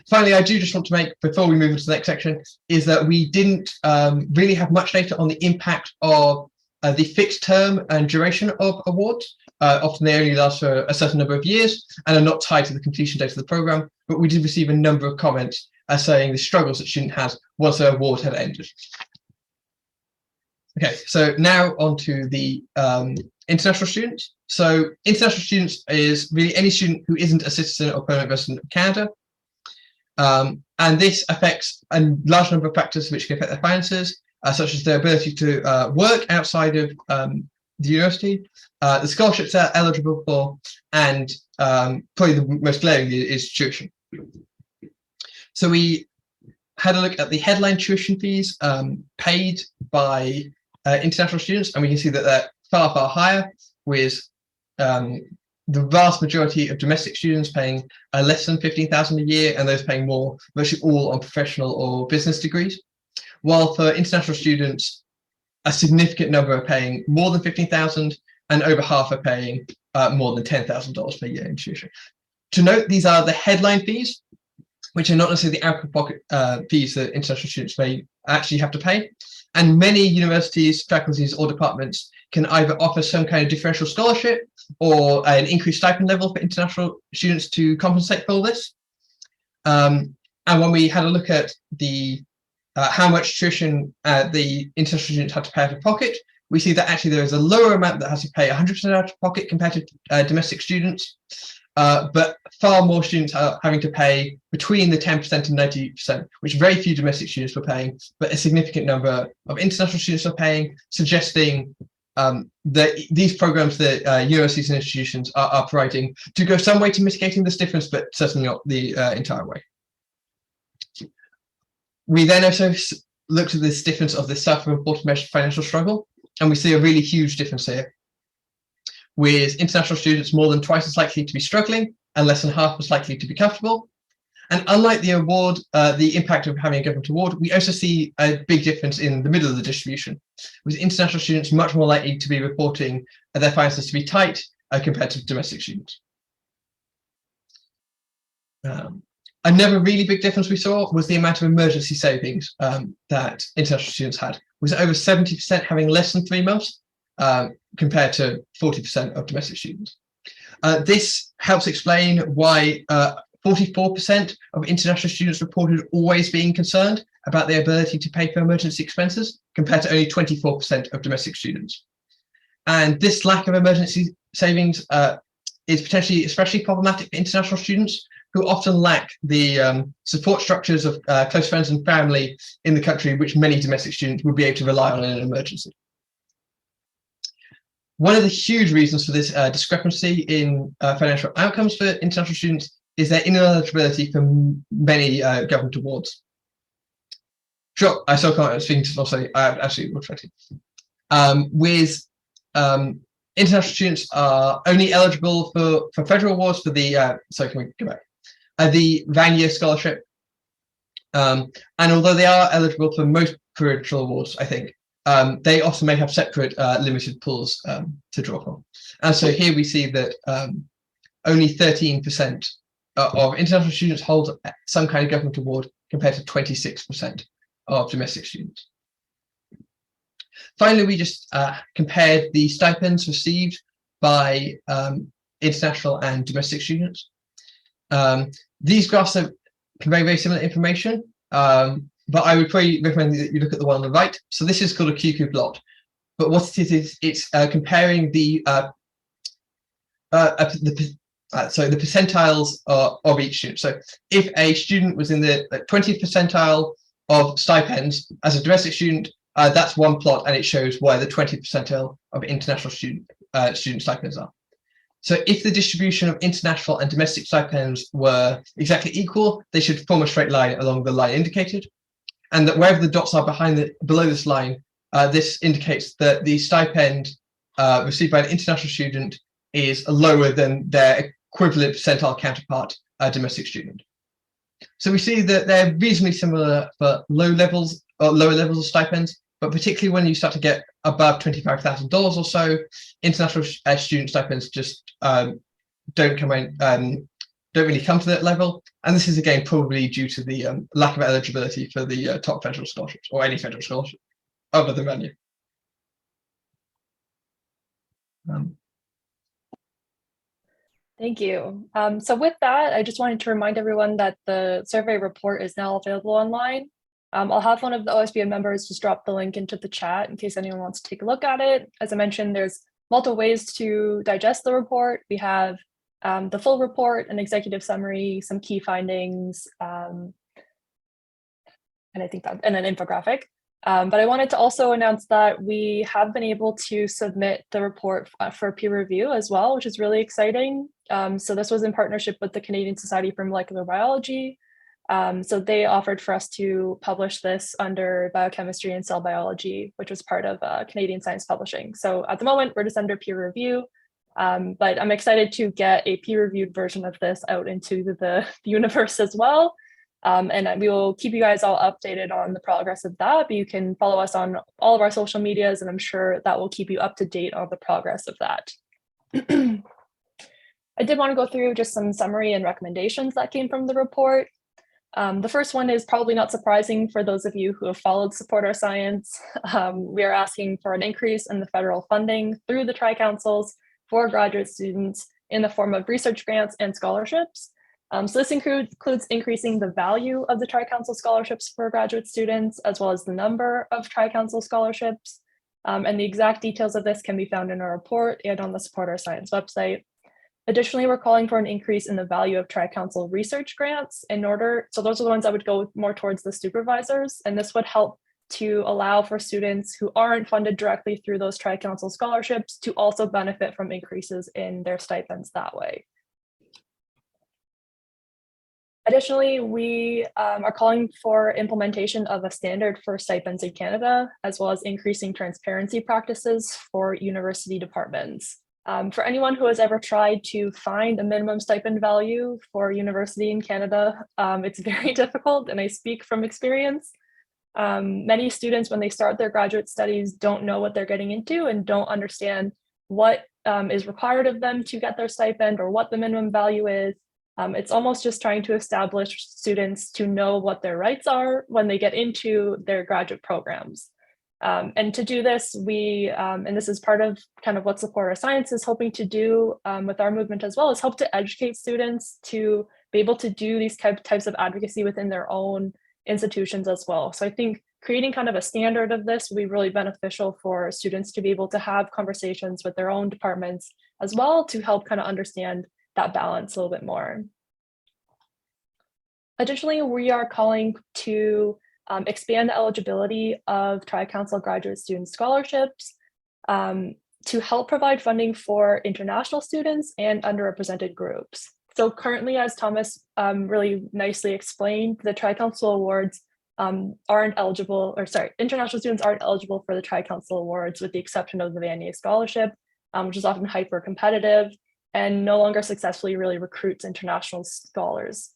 Finally, I do just want to make, before we move into the next section, is that we didn't really have much data on the impact of the fixed term and duration of awards. Often they only last for a certain number of years and are not tied to the completion date of the program, but we did receive a number of comments saying the struggles that student has once their award had ended. Okay, so now on to the international students. So international students is really any student who isn't a citizen or permanent resident of Canada. And this affects a large number of factors which can affect their finances, such as their ability to work outside of the university, the scholarships they're eligible for, and probably the most glaring is tuition. So we had a look at the headline tuition fees paid by international students, and we can see that they're far, far higher, with the vast majority of domestic students paying less than $15,000 a year, and those paying more, virtually all on professional or business degrees. While for international students, a significant number are paying more than $15,000, and over half are paying more than $10,000 per year in tuition. To note, these are the headline fees, which are not necessarily the out-of-pocket fees that international students may actually have to pay. And many universities, faculties, or departments can either offer some kind of differential scholarship or an increased stipend level for international students to compensate for all this. And when we had a look at the how much tuition the international students had to pay out of pocket, we see that actually there is a lower amount that has to pay 100% out of pocket compared to domestic students, but far more students are having to pay between the 10% and 90%, which very few domestic students were paying, but a significant number of international students are paying, suggesting that these programs that universities and institutions are providing do go some way to mitigating this difference, but certainly not the entire way. We then also looked at this difference of the self-reported measured financial struggle, and we see a really huge difference here, with international students more than twice as likely to be struggling and less than half as likely to be comfortable. And unlike the award, the impact of having a government award, we also see a big difference in the middle of the distribution, with international students much more likely to be reporting their finances to be tight compared to domestic students. Another really big difference we saw was the amount of emergency savings that international students had, with over 70% having less than 3 months compared to 40% of domestic students. This helps explain why 44% of international students reported always being concerned about their ability to pay for emergency expenses, compared to only 24% of domestic students. And this lack of emergency savings is potentially especially problematic for international students, who often lack the support structures of close friends and family in the country, which many domestic students would be able to rely on in an emergency. One of the huge reasons for this discrepancy in financial outcomes for international students is their ineligibility for many government awards. Sure, I still can't speak to also, I absolutely will try to. With international students are only eligible for federal awards for the, sorry, can we go back? The Vanier Scholarship. And although they are eligible for most provincial awards, I think, they also may have separate limited pools to draw from. And so here we see that only 13% of international students hold some kind of government award, compared to 26% of domestic students. Finally, we just compared the stipends received by international and domestic students. These graphs convey very similar information, but I would probably recommend that you look at the one on the right. So this is called a QQ plot, but what it is it's comparing the percentiles of each student. So if a student was in the 20th percentile of stipends as a domestic student, that's one plot, and it shows where the 20th percentile of international student stipends are. So if the distribution of international and domestic stipends were exactly equal, they should form a straight line along the line indicated, and that wherever the dots are below this line, this indicates that the stipend received by an international student is lower than their equivalent percentile counterpart, a domestic student. So we see that they're reasonably similar for lower levels of stipends, but particularly when you start to get above $25,000 or so, international student stipends just don't really come to that level. And this is again probably due to the lack of eligibility for the top federal scholarships, or any federal scholarship other than Vanier. Thank you. So with that, I just wanted to remind everyone that the survey report is now available online. I'll have one of the OSPN members just drop the link into the chat in case anyone wants to take a look at it. As I mentioned, there's multiple ways to digest the report. We have the full report, an executive summary, some key findings, and I think that, and an infographic. But I wanted to also announce that we have been able to submit the report for peer review as well, which is really exciting. So this was in partnership with the Canadian Society for Molecular Biology. So they offered for us to publish this under biochemistry and cell biology, which was part of Canadian Science Publishing. So at the moment, we're just under peer review, but I'm excited to get a peer-reviewed version of this out into the universe as well. And we will keep you guys all updated on the progress of that, but you can follow us on all of our social medias, and I'm sure that will keep you up to date on the progress of that. I did want to go through just some summary and recommendations that came from the report. The first one is probably not surprising for those of you who have followed Support Our Science. We are asking for an increase in the federal funding through the Tri-Councils for graduate students in the form of research grants and scholarships. So this includes increasing the value of the Tri-Council scholarships for graduate students, as well as the number of Tri-Council scholarships. And the exact details of this can be found in our report and on the Support Our Science website. Additionally, we're calling for an increase in the value of Tri-Council research grants so those are the ones that would go more towards the supervisors, and this would help to allow for students who aren't funded directly through those Tri-Council scholarships to also benefit from increases in their stipends that way. Additionally, we are calling for implementation of a standard for stipends in Canada, as well as increasing transparency practices for university departments. For anyone who has ever tried to find a minimum stipend value for a university in Canada, it's very difficult, and I speak from experience. Many students, when they start their graduate studies, don't know what they're getting into and don't understand what is required of them to get their stipend or what the minimum value is. It's almost just trying to establish students to know what their rights are when they get into their graduate programs. And to do this, and this is part of kind of what Support Our Science is hoping to do with our movement as well, is help to educate students to be able to do these types of advocacy within their own institutions as well. So I think creating kind of a standard of this will be really beneficial for students to be able to have conversations with their own departments as well, to help kind of understand that balance a little bit more. Additionally, we are calling to expand the eligibility of Tri-Council graduate student scholarships to help provide funding for international students and underrepresented groups. So currently, as Thomas really nicely explained, the Tri-Council awards international students aren't eligible for the Tri-Council awards, with the exception of the Vanier Scholarship, which is often hyper competitive and no longer successfully really recruits international scholars.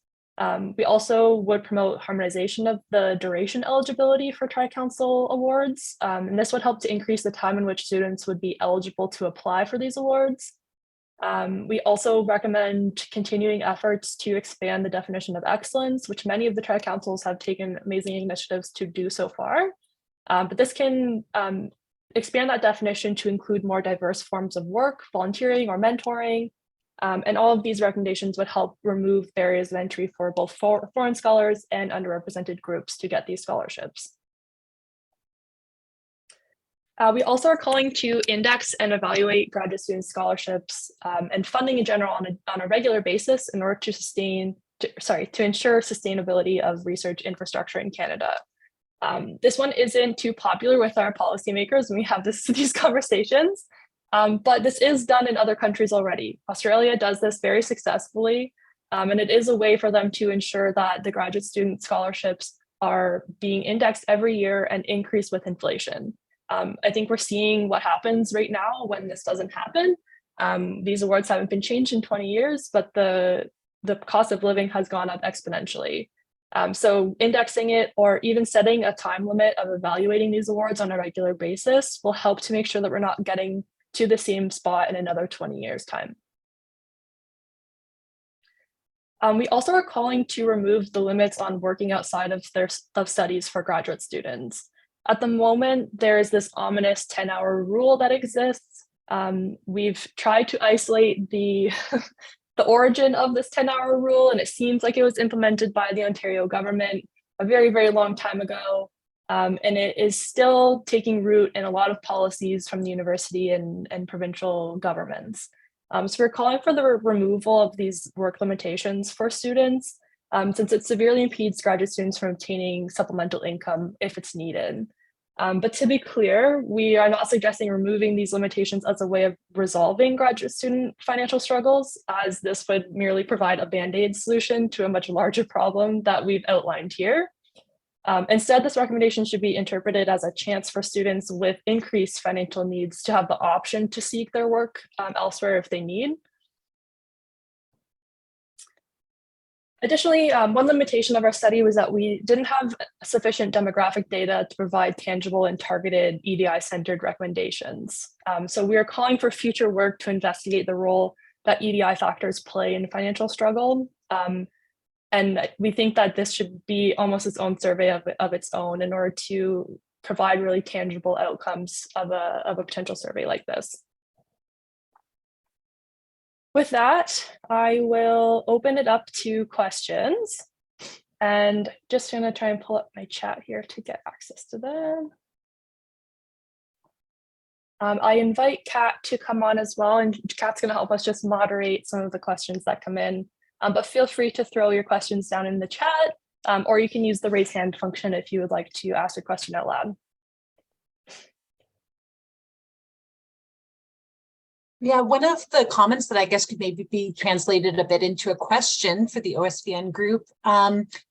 We also would promote harmonization of the duration eligibility for Tri-Council awards, and this would help to increase the time in which students would be eligible to apply for these awards. We also recommend continuing efforts to expand the definition of excellence, which many of the Tri-Councils have taken amazing initiatives to do so far. But this can expand that definition to include more diverse forms of work, volunteering or mentoring. And all of these recommendations would help remove barriers of entry for both foreign scholars and underrepresented groups to get these scholarships. We also are calling to index and evaluate graduate student scholarships and funding in general on a regular basis in order to ensure sustainability of research infrastructure in Canada. This one isn't too popular with our policymakers when we have these conversations. But this is done in other countries already. Australia does this very successfully, and it is a way for them to ensure that the graduate student scholarships are being indexed every year and increase with inflation. I think we're seeing what happens right now when this doesn't happen. These awards haven't been changed in 20 years, but the cost of living has gone up exponentially. So indexing it or even setting a time limit of evaluating these awards on a regular basis will help to make sure that we're not getting to the same spot in another 20 years' time. We also are calling to remove the limits on working outside of their studies for graduate students. At the moment, there is this ominous 10-hour rule that exists. We've tried to isolate the origin of this 10-hour rule, and it seems like it was implemented by the Ontario government a very, very long time ago. And it is still taking root in a lot of policies from the university and provincial governments. So we're calling for the removal of these work limitations for students, since it severely impedes graduate students from obtaining supplemental income if it's needed. But to be clear, we are not suggesting removing these limitations as a way of resolving graduate student financial struggles, as this would merely provide a band-aid solution to a much larger problem that we've outlined here. Instead, this recommendation should be interpreted as a chance for students with increased financial needs to have the option to seek their work elsewhere if they need. Additionally, one limitation of our study was that we didn't have sufficient demographic data to provide tangible and targeted EDI-centered recommendations. So we are calling for future work to investigate the role that EDI factors play in financial struggle. And we think that this should be almost its own survey of its own in order to provide really tangible outcomes of a potential survey like this. With that, I will open it up to questions, and just gonna try and pull up my chat here to get access to them. I invite Kat to come on as well, and Kat's gonna help us just moderate some of the questions that come in, but feel free to throw your questions down in the chat, or you can use the raise hand function if you would like to ask a question out loud. Yeah, one of the comments that I guess could maybe be translated a bit into a question for the OSPN group,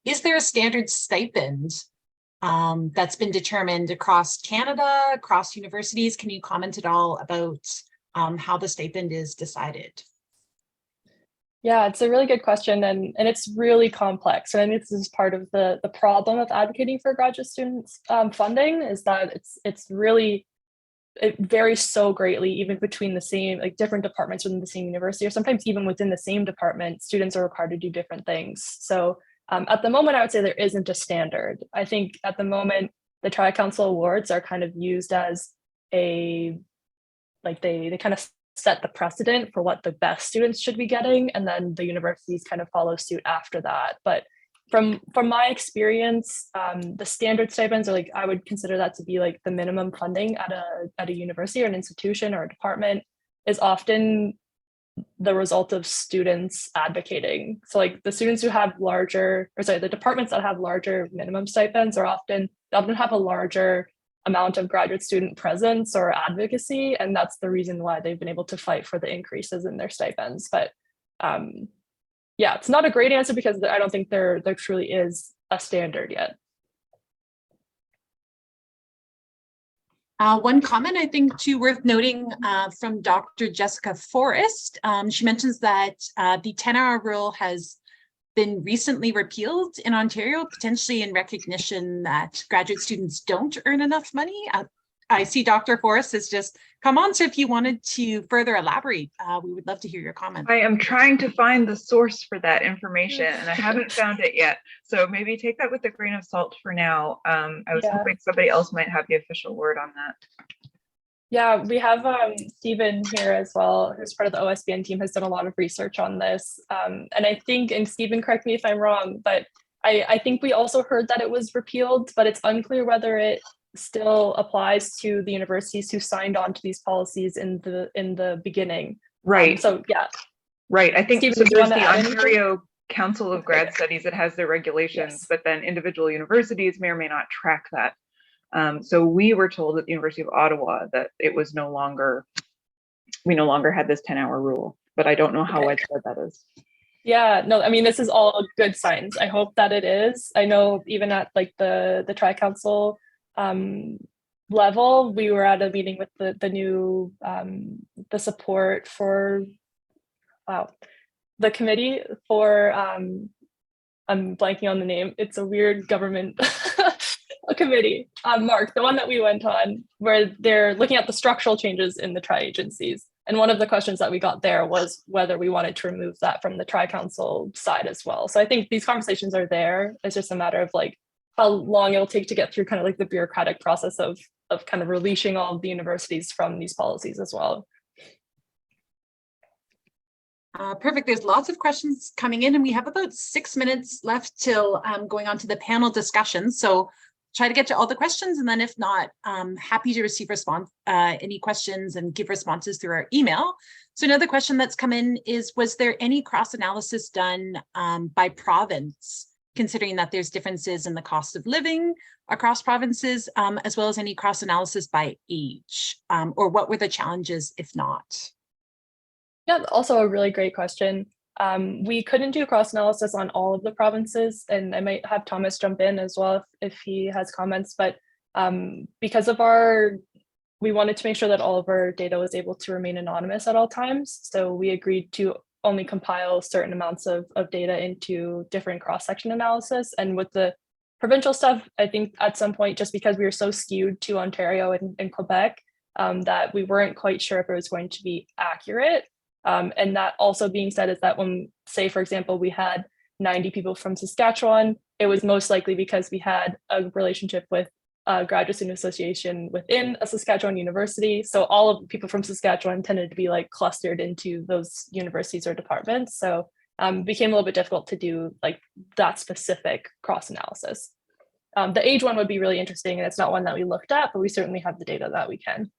is there a standard stipend that's been determined across Canada, across universities? Can you comment at all about how the stipend is decided? Yeah, it's a really good question, and it's really complex. And I think this is part of the problem of advocating for graduate students funding, is that it varies so greatly, even between the same, like different departments within the same university, or sometimes even within the same department, students are required to do different things. So at the moment, I would say there isn't a standard. I think at the moment, the Tri-Council Awards are kind of used as they kind of set the precedent for what the best students should be getting, and then the universities kind of follow suit after that. But from my experience, the standard stipends are I would consider that to be like the minimum funding at a university or an institution or a department, is often the result of students advocating. So the students who have the departments that have larger minimum stipends often have a larger amount of graduate student presence or advocacy, and that's the reason why they've been able to fight for the increases in their stipends. But yeah, it's not a great answer because I don't think there truly is a standard yet. One comment I think too worth noting from Dr. Jessica Forrest. She mentions that the 10-hour rule has been recently repealed in Ontario, potentially in recognition that graduate students don't earn enough money. I see Dr. Forrest has just come on, so if you wanted to further elaborate, we would love to hear your comment. I am trying to find the source for that information, and I haven't found it yet. So maybe take that with a grain of salt for now. I was hoping somebody else might have the official word on that. Yeah, we have Stephen here as well, who's part of the OSPN team, has done a lot of research on this. And I think, and Stephen, correct me if I'm wrong, but I think we also heard that it was repealed, but it's unclear whether it still applies to the universities who signed on to these policies in the beginning. Right. So yeah. Right. I think Stephen, so. There's the anything? Ontario Council of Grad Studies that has their regulations, Yes. but then individual universities may or may not track that. So we were told at the University of Ottawa that it was we no longer had this 10-hour rule, but I don't know how widespread that is. Yeah, no, I mean, this is all good signs. I hope that it is. I know even at the Tri-Council level, we were at a meeting with the new the support for the committee for I'm blanking on the name. It's a weird government a committee, Mark, the one that we went on, where they're looking at the structural changes in the tri-agencies. And one of the questions that we got there was whether we wanted to remove that from the Tri-Council side as well. So I think these conversations are there. It's just a matter of how long it'll take to get through kind of the bureaucratic process of kind of releasing all of the universities from these policies as well. Perfect. There's lots of questions coming in, and we have about 6 minutes left till going on to the panel discussion. So try to get to all the questions, and then if not, happy to receive any questions and give responses through our email. So another question that's come in is, was there any cross-analysis done by province, considering that there's differences in the cost of living across provinces, as well as any cross-analysis by age, or what were the challenges if not? Yeah, also a really great question. We couldn't do cross-analysis on all of the provinces, and I might have Thomas jump in as well if he has comments, but because of we wanted to make sure that all of our data was able to remain anonymous at all times. So we agreed to only compile certain amounts of data into different cross-section analysis. And with the provincial stuff, I think at some point, just because we were so skewed to Ontario and Quebec, that we weren't quite sure if it was going to be accurate. And that also being said is that when, say, for example, we had 90 people from Saskatchewan, it was most likely because we had a relationship with a graduate student association within a Saskatchewan university. So all of the people from Saskatchewan tended to be like clustered into those universities or departments. So it became a little bit difficult to do like that specific cross analysis. The age one would be really interesting, and it's not one that we looked at, but we certainly have the data that we can.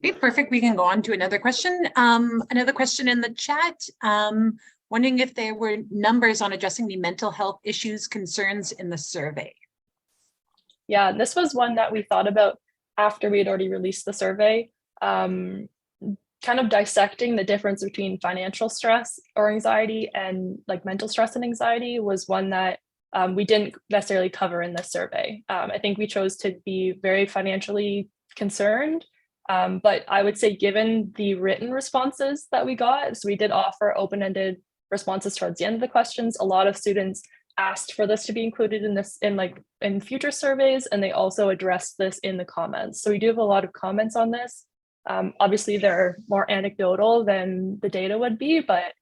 Okay, perfect. We can go on to another question. Another question in the chat. Wondering if there were numbers on addressing the mental health issues concerns in the survey. Yeah, this was one that we thought about after we had already released the survey. Kind of dissecting the difference between financial stress or anxiety and like mental stress and anxiety was one that we didn't necessarily cover in this survey. I think we chose to be very financially concerned. But I would say given the written responses that we got, so we did offer open-ended responses towards the end of the questions. A lot of students asked for this to be included in future surveys, and they also addressed this in the comments. So we do have a lot of comments on this. Obviously, they're more anecdotal than the data would be, but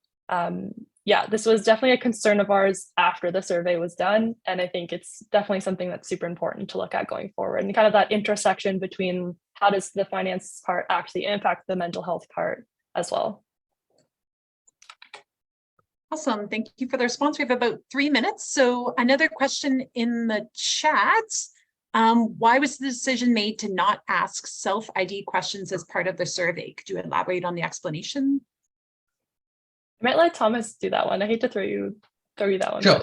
yeah, this was definitely a concern of ours after the survey was done. And I think it's definitely something that's super important to look at going forward, and kind of that intersection between how does the finance part actually impact the mental health part as well. Awesome. Thank you for the response. We have about 3 minutes. So another question in the chat. Why was the decision made to not ask self-ID questions as part of the survey? Could you elaborate on the explanation? I might let Thomas do that one. I hate to throw you that one. Sure.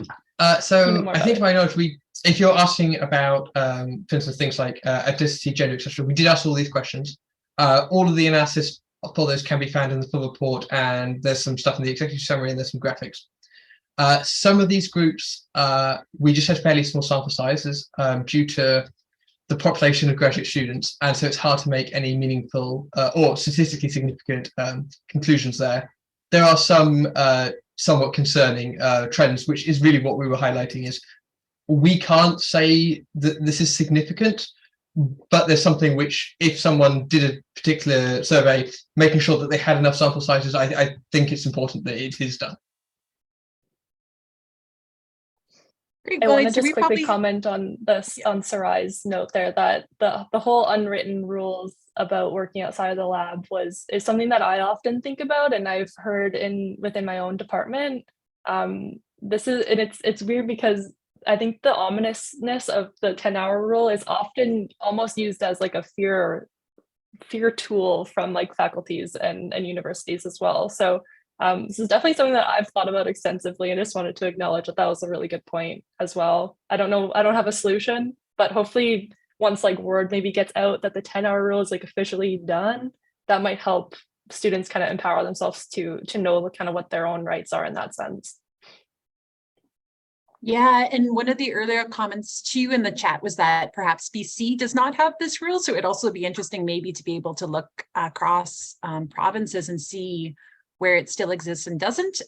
So I think to my knowledge, if you're asking about, for instance, things like ethnicity, gender, etc., we did ask all these questions. All of the analysis for those can be found in the full report, and there's some stuff in the executive summary, and there's some graphics. Some of these groups, we just had fairly small sample sizes due to the population of graduate students, and so it's hard to make any meaningful or statistically significant conclusions there. There are some somewhat concerning trends, which is really what we were highlighting. Is we can't say that this is significant, but there's something which, if someone did a particular survey, making sure that they had enough sample sizes, I think it's important that it is done. Great. I want to just quickly comment on this, on Sarai's note there, that the whole unwritten rules about working outside of the lab is something that I often think about, and I've heard within my own department. It's weird because I think the ominousness of the 10-hour rule is often almost used as like a fear tool from like faculties and universities as well. So this is definitely something that I've thought about extensively, and just wanted to acknowledge that was a really good point as well. I don't know, I don't have a solution, but hopefully once like word maybe gets out that the 10-hour rule is like officially done, that might help students kind of empower themselves to know kind of what their own rights are in that sense. Yeah, and one of the earlier comments to you in the chat was that perhaps BC does not have this rule, so it'd also be interesting maybe to be able to look across provinces and see where it still exists and doesn't.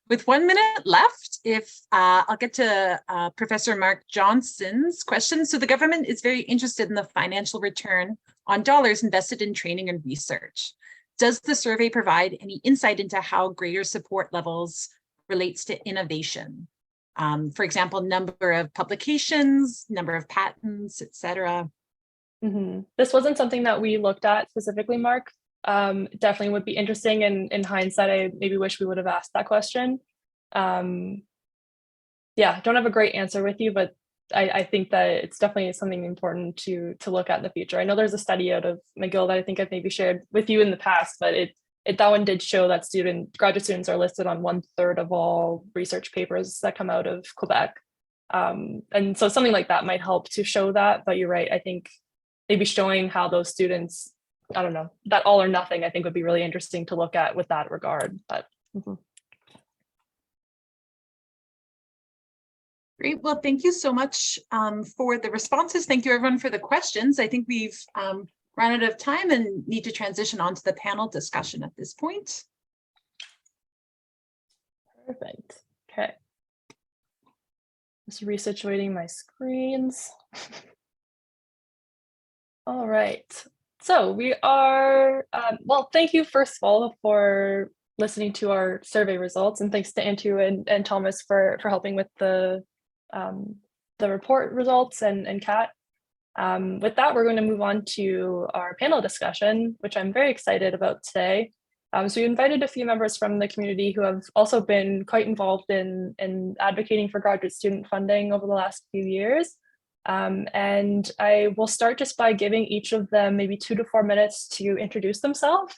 With 1 minute left, if I'll get to Professor Marc Johnson's question. So the government is very interested in the financial return on dollars invested in training and research. Does the survey provide any insight into how greater support levels relates to innovation? For example, number of publications, number of patents, etc. This wasn't something that we looked at specifically, Mark. Definitely would be interesting, and in hindsight, I maybe wish we would have asked that question. Yeah, don't have a great answer with you, but I think that it's definitely something important to look at in the future. I know there's a study out of McGill that I think I've maybe shared with you in the past, but that one did show that graduate students are listed on 1/3 of all research papers that come out of Quebec. And so something like that might help to show that, but you're right. I think maybe showing how those students, I don't know, that all or nothing, I think would be really interesting to look at with that regard. But Great. Well, thank you so much for the responses. Thank you, everyone, for the questions. I think we've run out of time and need to transition on to the panel discussion at this point. Perfect. Okay. Just resituating my screens. All right. So we are, well, thank you first of all for listening to our survey results, and thanks to Antu and Thomas for helping with the report results and Kat. With that, we're going to move on to our panel discussion, which I'm very excited about today. So we invited a few members from the community who have also been quite involved in advocating for graduate student funding over the last few years. And I will start just by giving each of them maybe 2 to 4 minutes to introduce themselves.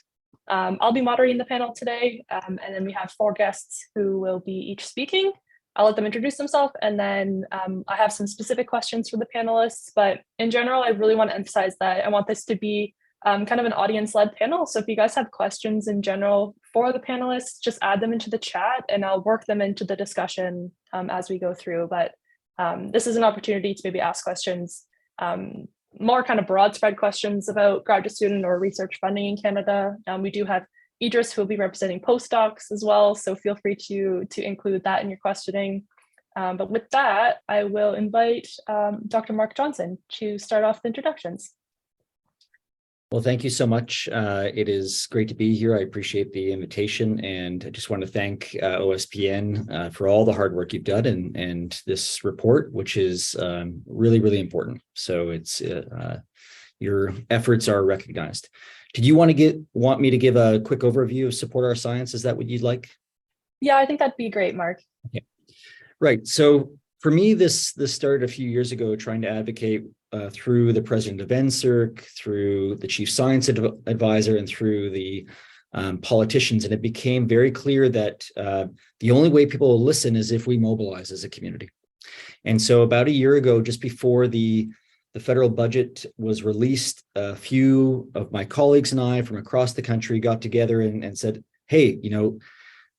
I'll be moderating the panel today, and then we have 4 guests who will be each speaking. I'll let them introduce themselves, and then I have some specific questions for the panelists. But in general, I really want to emphasize that I want this to be kind of an audience-led panel. So if you guys have questions in general for the panelists, just add them into the chat, and I'll work them into the discussion as we go through. But this is an opportunity to maybe ask questions, more kind of broad spread questions about graduate student or research funding in Canada. We do have Edris, who will be representing postdocs as well, so feel free to include that in your questioning. But with that, I will invite Dr. Marc Johnson to start off the introductions. Well, thank you so much. It is great to be here. I appreciate the invitation, and I just want to thank OSPN for all the hard work you've done and this report, which is really, really important. So it's your efforts are recognized. Did you want me to give a quick overview of Support Our Science? Is that what you'd like? Yeah, I think that'd be great, Marc. Okay. Right. So for me, this started a few years ago, trying to advocate through the president of NSERC, through the chief science advisor, and through the politicians. And it became very clear that the only way people will listen is if we mobilize as a community. And so about a year ago, just before the federal budget was released, a few of my colleagues and I from across the country got together and said, hey,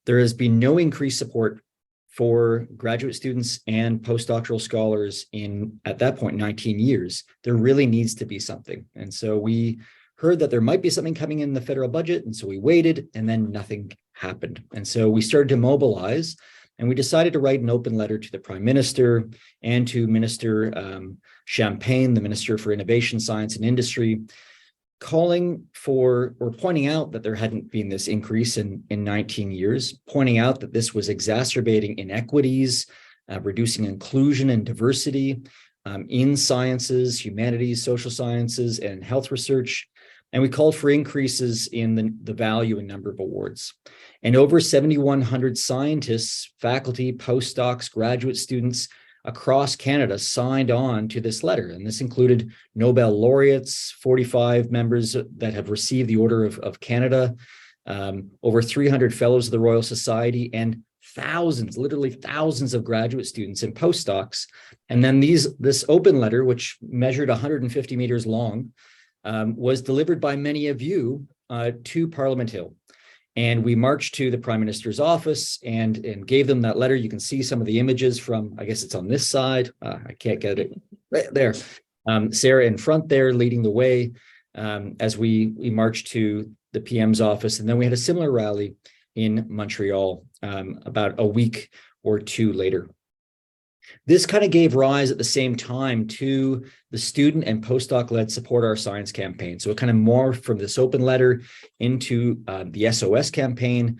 there has been no increased support for graduate students and postdoctoral scholars in, at that point, 19 years. There really needs to be something. And so we heard that there might be something coming in the federal budget. And so we waited, and then nothing happened. And so we started to mobilize, and we decided to write an open letter to the Prime Minister and to Minister Champagne, the Minister for Innovation, Science and Industry, calling for or pointing out that there hadn't been this increase in 19 years, pointing out that this was exacerbating inequities, reducing inclusion and diversity in sciences, humanities, social sciences, and health research. And we called for increases in the value and number of awards. And over 7,100 scientists, faculty, postdocs, graduate students across Canada signed on to this letter. And this included Nobel laureates, 45 members that have received the Order of Canada, over 300 fellows of the Royal Society, and thousands, literally thousands of graduate students and postdocs. And then this open letter, which measured 150 meters long, was delivered by many of you to Parliament Hill. And we marched to the Prime Minister's office and gave them that letter. You can see some of the images from, I guess it's on this side. I can't get it right there. Sarah in front there leading the way as we marched to the PM's office. And then we had a similar rally in Montreal about a week or two later. This kind of gave rise at the same time to the student and postdoc-led Support Our Science campaign. So it kind of morphed from this open letter into the SOS campaign.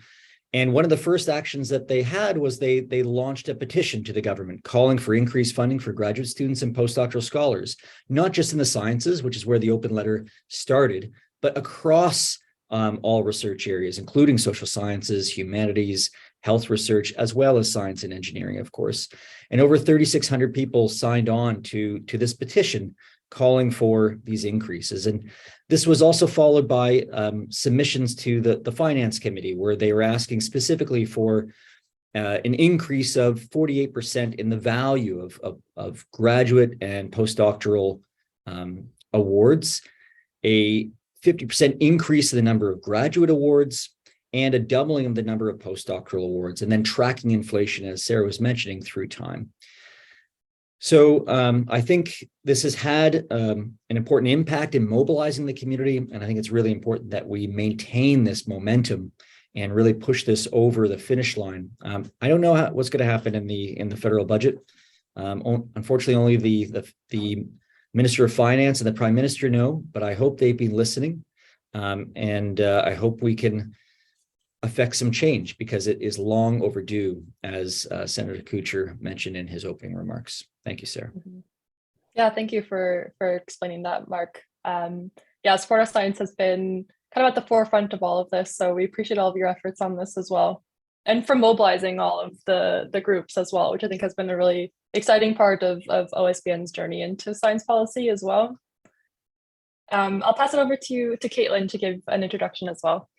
And one of the first actions that they had was they launched a petition to the government calling for increased funding for graduate students and postdoctoral scholars, not just in the sciences, which is where the open letter started, but across all research areas, including social sciences, humanities, health research, as well as science and engineering, of course. And over 3,600 people signed on to this petition calling for these increases. And this was also followed by submissions to the Finance Committee, where they were asking specifically for an increase of 48% in the value of graduate and postdoctoral awards, a 50% increase in the number of graduate awards, and a doubling of the number of postdoctoral awards, and then tracking inflation, as Sarah was mentioning, through time. So I think this has had an important impact in mobilizing the community, and I think it's really important that we maintain this momentum and really push this over the finish line. I don't know what's going to happen in the federal budget. Unfortunately, only the Minister of Finance and the Prime Minister know, but I hope they've been listening, and I hope we can affect some change because it is long overdue, as Senator Kutcher mentioned in his opening remarks. Thank you, Sarah. Yeah, thank you for explaining that, Mark. Yeah, Support Science has been kind of at the forefront of all of this, so we appreciate all of your efforts on this as well, and for mobilizing all of the groups as well, which I think has been a really exciting part of OSPN's journey into science policy as well. I'll pass it over to Kaitlin to give an introduction as well.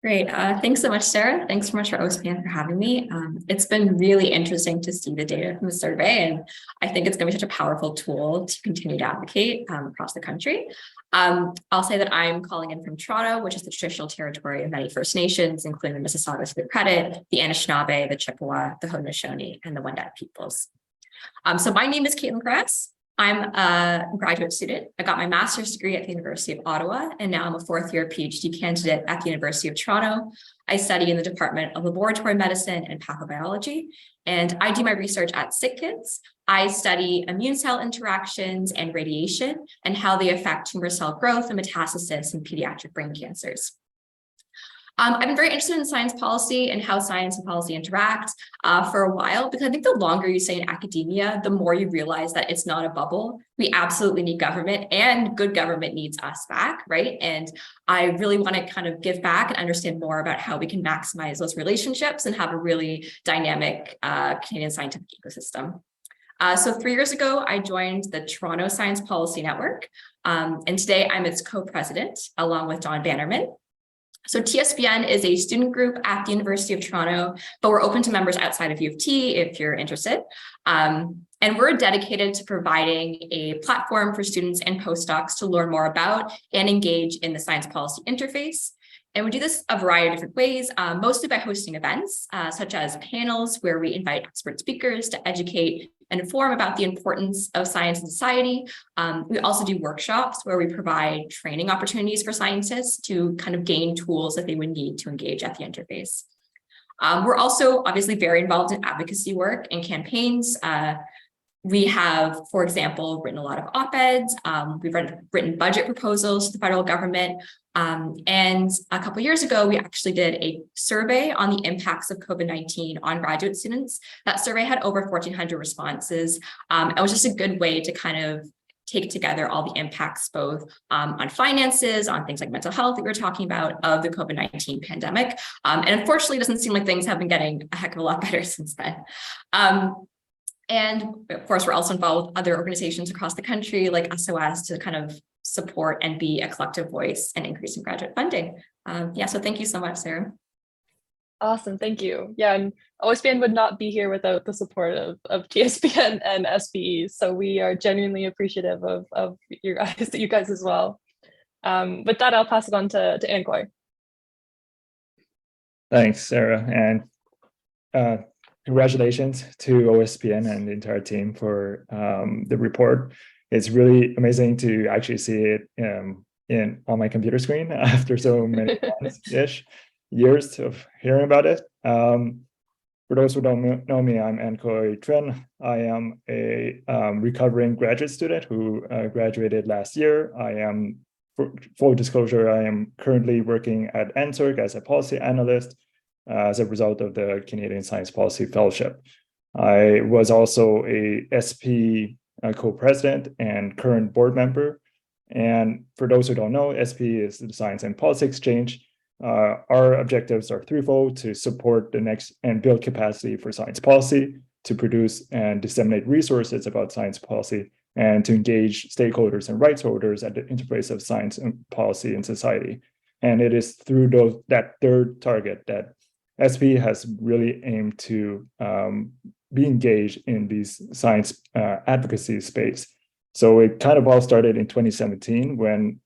Great. Thanks so much, Sarah. Thanks so much for OSPN for having me. It's been really interesting to see the data from the survey, and I think it's going to be such a powerful tool to continue to advocate across the country. I'll say that I'm calling in from Toronto, which is the traditional territory of many First Nations, including the Mississaugas of the Credit, the Anishinaabe, the Chippewa, the Haudenosaunee, and the Wendat peoples. So my name is Kaitlin Kharas. I'm a graduate student. I got my master's degree at the University of Ottawa, and now I'm a fourth-year PhD candidate at the University of Toronto. I study in the Department of Laboratory Medicine and Pathobiology, and I do my research at Sick Kids. I study immune cell interactions and radiation and how they affect tumor cell growth and metastasis in pediatric brain cancers. I've been very interested in science policy and how science and policy interact for a while, because I think the longer you stay in academia, the more you realize that it's not a bubble. We absolutely need government, and good government needs us back, right? And I really want to kind of give back and understand more about how we can maximize those relationships and have a really dynamic Canadian scientific ecosystem. So 3 years ago, I joined the Toronto Science Policy Network, and today I'm its co-president along with Don Bannerman. So TSPN is a student group at the University of Toronto, but we're open to members outside of U of T if you're interested. And we're dedicated to providing a platform for students and postdocs to learn more about and engage in the science policy interface. And we do this a variety of different ways, mostly by hosting events, such as panels where we invite expert speakers to educate and inform about the importance of science in society. We also do workshops where we provide training opportunities for scientists to kind of gain tools that they would need to engage at the interface. We're also obviously very involved in advocacy work and campaigns. We have, for example, written a lot of op-eds. We've written budget proposals to the federal government. And a couple of years ago, we actually did a survey on the impacts of COVID-19 on graduate students. That survey had over 1,400 responses. It was just a good way to kind of take together all the impacts, both on finances, on things like mental health that we were talking about of the COVID-19 pandemic. And unfortunately, it doesn't seem like things have been getting a heck of a lot better since then. And of course, we're also involved with other organizations across the country like SOS to kind of support and be a collective voice and increase in graduate funding. Yeah, so thank you so much, Sarah. Awesome, thank you. Yeah, and OSPN would not be here without the support of TSPN and SPE. So we are genuinely appreciative of you guys as well. With that, I'll pass it on to Anh-Koi. Thanks, Sarah, and congratulations to OSPN and the entire team for the report. It's really amazing to actually see it on my computer screen after so many years of hearing about it. For those who don't know me, I'm Anh-Koi Trinh. I am a recovering graduate student who graduated last year. For full disclosure, I am currently working at NSERC as a policy analyst as a result of the Canadian Science Policy Fellowship. I was also a SP co-president and current board member. And for those who don't know, SP is the Science and Policy Exchange. Our objectives are threefold: to support the next and build capacity for science policy, to produce and disseminate resources about science policy, and to engage stakeholders and rights holders at the interface of science and policy and society. And it is through that third target that SP has really aimed to be engaged in these science advocacy space. So it kind of all started in 2017 when,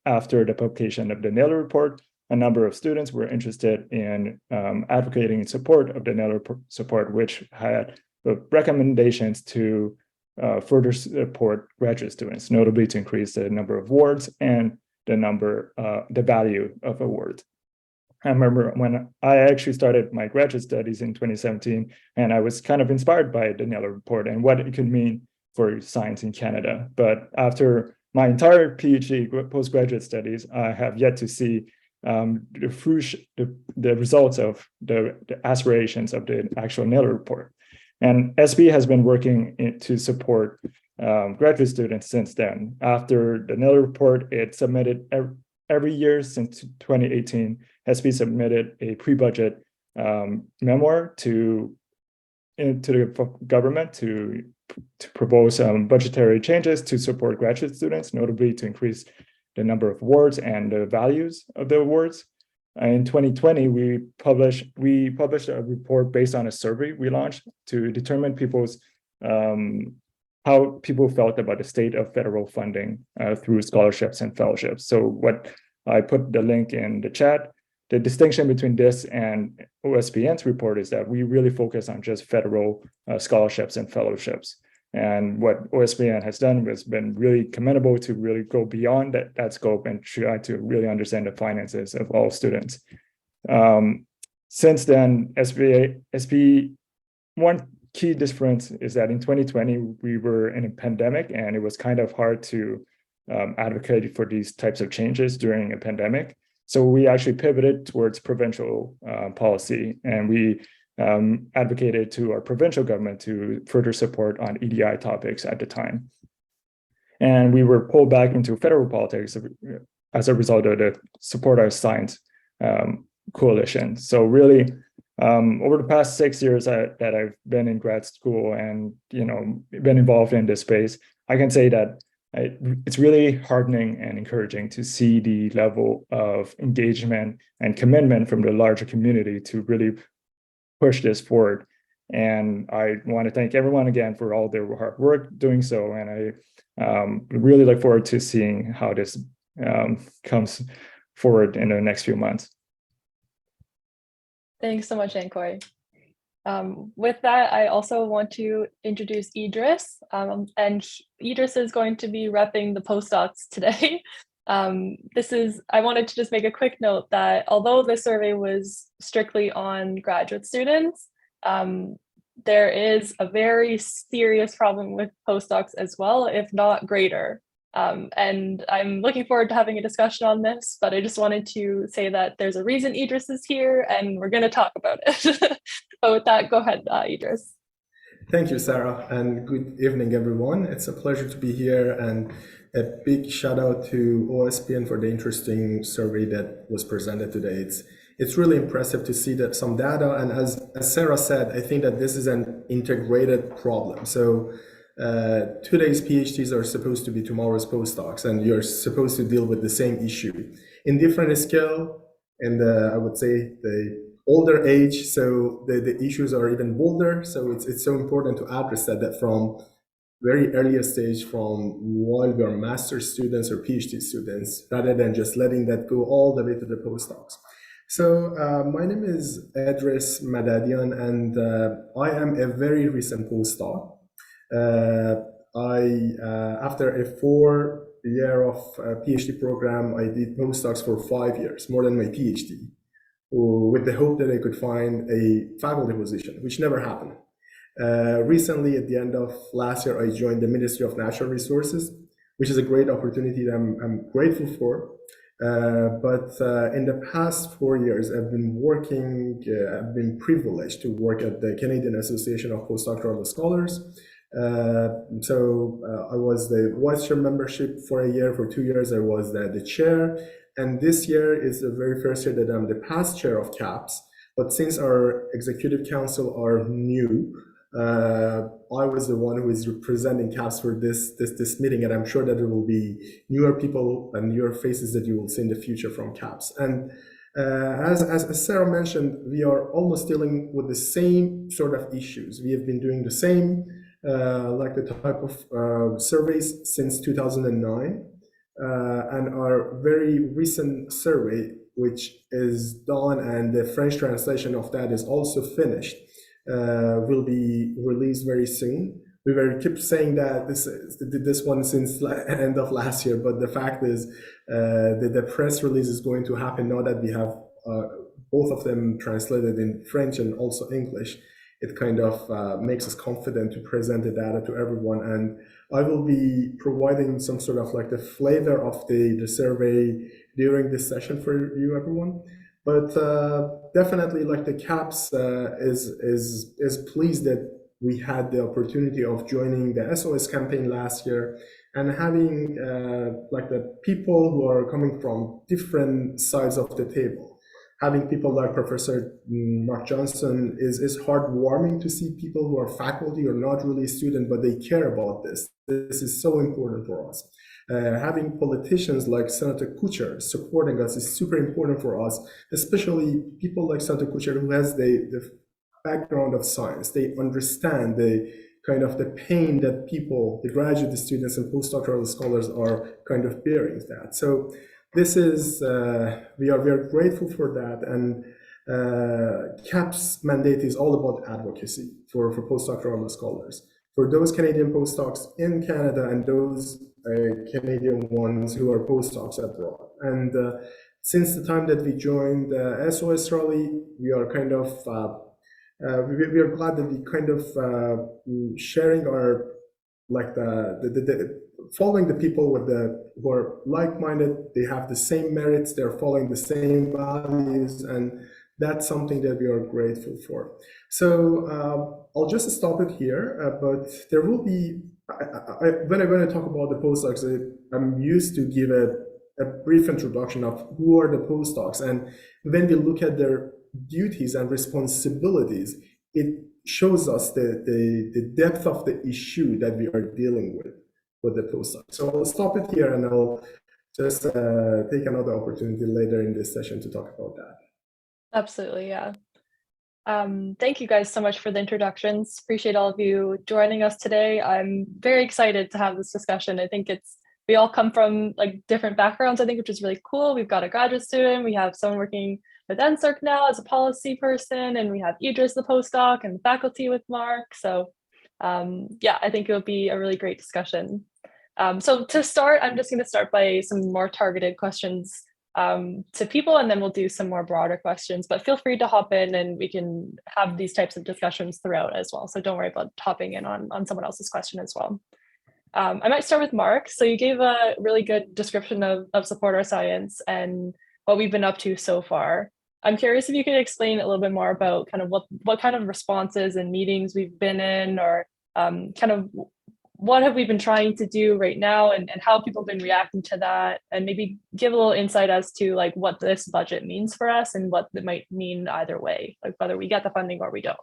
after the publication of the Naylor report, a number of students were interested in advocating in support of the Naylor report, which had recommendations to further support graduate students, notably to increase the number of awards and the value of awards. I remember when I actually started my graduate studies in 2017, and I was kind of inspired by the Neller report and what it could mean for science in Canada. But after my entire PhD postgraduate studies, I have yet to see the results of the aspirations of the actual Neller report. And SB has been working to support graduate students since then. After the Neller report, it submitted every year since 2018, SB submitted a pre-budget memoir to the government to propose budgetary changes to support graduate students, notably to increase the number of awards and the values of the awards. In 2020, we published a report based on a survey we launched to determine how people felt about the state of federal funding through scholarships and fellowships. So what I put the link in the chat. The distinction between this and OSPN's report is that we really focus on just federal scholarships and fellowships. And what OSPN has done has been really commendable to really go beyond that scope and try to really understand the finances of all students. Since then, one key difference is that in 2020, we were in a pandemic and it was kind of hard to advocate for these types of changes during a pandemic. So we actually pivoted towards provincial policy, and we advocated to our provincial government to further support on EDI topics at the time. And we were pulled back into federal politics as a result of the Support Our Science coalition. So really, over the past 6 years that I've been in grad school and been involved in this space, I can say that it's really heartening and encouraging to see the level of engagement and commitment from the larger community to really push this forward. And I want to thank everyone again for all their hard work doing so. And I really look forward to seeing how this comes forward in the next few months. Thanks so much, Anh-Koi. With that, I also want to introduce Edris, and Edris is going to be repping the postdocs today. I wanted to just make a quick note that although the survey was strictly on graduate students, there is a very serious problem with postdocs as well, if not greater. And I'm looking forward to having a discussion on this, but I just wanted to say that there's a reason Edris is here and we're going to talk about it. But with that, go ahead, Edris. Thank you, Sarah, and good evening, everyone. It's a pleasure to be here, and a big shout out to OSPN for the interesting survey that was presented today. It's really impressive to see that some data, and as Sarah said, I think that this is an integrated problem. So today's PhDs are supposed to be tomorrow's postdocs, and you're supposed to deal with the same issue in different scale, and I would say the older age, so the issues are even bolder. So it's so important to address that from very early stage, from while we are master students or PhD students, rather than just letting that go all the way to the postdocs. So my name is Edris Madadian, and I am a very recent postdoc. After a 4-year of PhD program, I did postdocs for 5 years, more than my PhD, with the hope that I could find a faculty position, which never happened. Recently, at the end of last year, I joined the Ministry of Natural Resources, which is a great opportunity that I'm grateful for. But in the past 4 years, I've been privileged to work at the Canadian Association of Postdoctoral Scholars. So I was the vice chair membership for a year. For 2 years, I was the chair. And this year is the very first year that I'm the past chair of CAPS. But since our executive council are new, I was the one who is representing CAPS for this meeting, and I'm sure that there will be newer people and newer faces that you will see in the future from CAPS. And as Sarah mentioned, we are almost dealing with the same sort of issues. We have been doing the same, like the type of surveys since 2009. And our very recent survey, which is done, and the French translation of that is also finished, will be released very soon. We keep saying that this one since end of last year, but the fact is that the press release is going to happen now that we have both of them translated in French and also English. It kind of makes us confident to present the data to everyone. And I will be providing some sort of like the flavor of the survey during this session for you, everyone. But definitely, like the CAPS is pleased that we had the opportunity of joining the SOS campaign last year and having like the people who are coming from different sides of the table. Having people like Professor Marc Johnson is heartwarming to see people who are faculty or not really student, but they care about this. This is so important for us. Having politicians like Senator Kutcher supporting us is super important for us, especially people like Senator Kutcher who has the background of science. They understand the kind of the pain that people, the graduate students and postdoctoral scholars are kind of bearing that. So this is, we are grateful for that. And CAPS mandate is all about advocacy for postdoctoral scholars. For those Canadian postdocs in Canada and those Canadian ones who are postdocs abroad. And since the time that we joined the SOS rally, we are kind of we are glad that we kind of sharing our like the following the people with who are like-minded. They have the same merits. They're following the same values, and that's something that we are grateful for. So I'll just stop it here. But there will be when I talk about the postdocs, I'm used to give a brief introduction of who are the postdocs, and when we look at their duties and responsibilities, it shows us the depth of the issue that we are dealing with the postdoc. So I'll stop it here and I'll just take another opportunity later in this session to talk about that. Absolutely, yeah. Thank you guys so much for the introductions. Appreciate all of you joining us today. I'm very excited to have this discussion. I think we all come from like different backgrounds, I think, which is really cool. We've got a graduate student, we have someone working with NSERC now as a policy person, and we have Edris, the postdoc, and the faculty with Marc. So yeah, I think it'll be a really great discussion. So to start, I'm just going to start by some more targeted questions to people, and then we'll do some more broader questions, but feel free to hop in and we can have these types of discussions throughout as well. So don't worry about hopping in on someone else's question as well. I might start with Marc. So you gave a really good description of Support Our Science and what we've been up to so far. I'm curious if you could explain a little bit more about kind of what kind of responses and meetings we've been in, or kind of what have we been trying to do right now, and how people have been reacting to that, and maybe give a little insight as to like what this budget means for us and what it might mean either way, like whether we get the funding or we don't.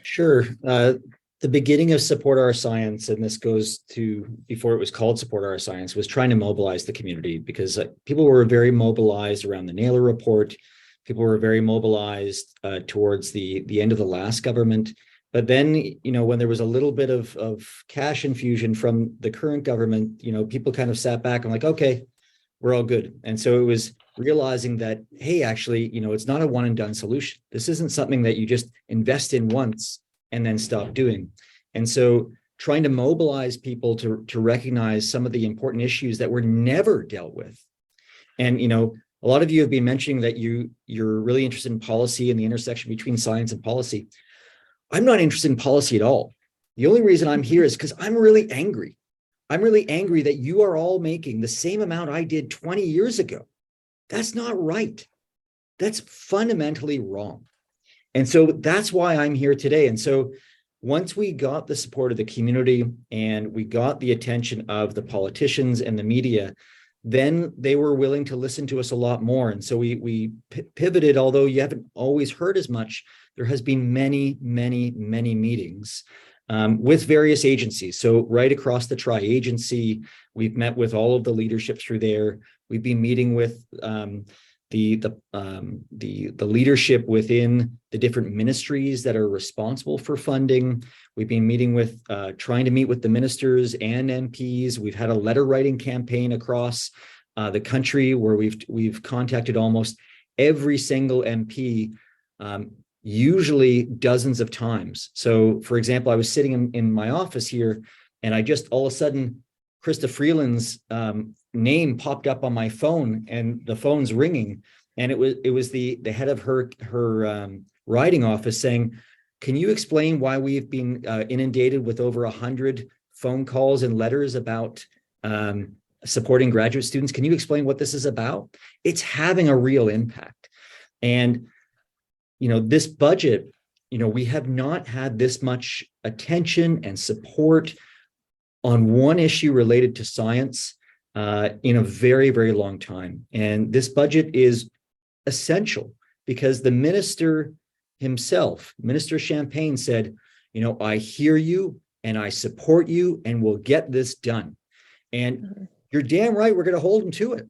Sure. The beginning of Support Our Science, and this goes to before it was called Support Our Science, was trying to mobilize the community, because people were very mobilized around the Naylor report. People were very mobilized towards the end of the last government. But then, you know, when there was a little bit of cash infusion from the current government, you know, people kind of sat back and like, okay, we're all good. And so it was realizing that, hey, actually, you know, it's not a one and done solution. This isn't something that you just invest in once and then stop doing. And so trying to mobilize people to recognize some of the important issues that were never dealt with. And, you know, a lot of you have been mentioning that you're really interested in policy and the intersection between science and policy. I'm not interested in policy at all. The only reason I'm here is because I'm really angry. I'm really angry that you are all making the same amount I did 20 years ago. That's not right. That's fundamentally wrong. And so that's why I'm here today. And so once we got the support of the community and we got the attention of the politicians and the media, then they were willing to listen to us a lot more. And so we pivoted, although you haven't always heard as much. There has been many, many, many meetings with various agencies. So right across the tri-agency, we've met with all of the leadership through there. We've been meeting with the leadership within the different ministries that are responsible for funding. We've been meeting with, trying to meet with the ministers and MPs. We've had a letter writing campaign across the country where we've contacted almost every single MP usually dozens of times. So for example, I was sitting in my office here, and I just all of a sudden, Krista Freeland's name popped up on my phone, and the phone's ringing. And it was the head of her writing office saying, can you explain why we've been inundated with over 100 phone calls and letters about supporting graduate students? Can you explain what this is about? It's having a real impact. And, this budget, we have not had this much attention and support on one issue related to science in a very, very long time. And this budget is essential because the minister himself, Minister Champagne, said, I hear you and I support you and we'll get this done. And you're damn right, we're going to hold him to it.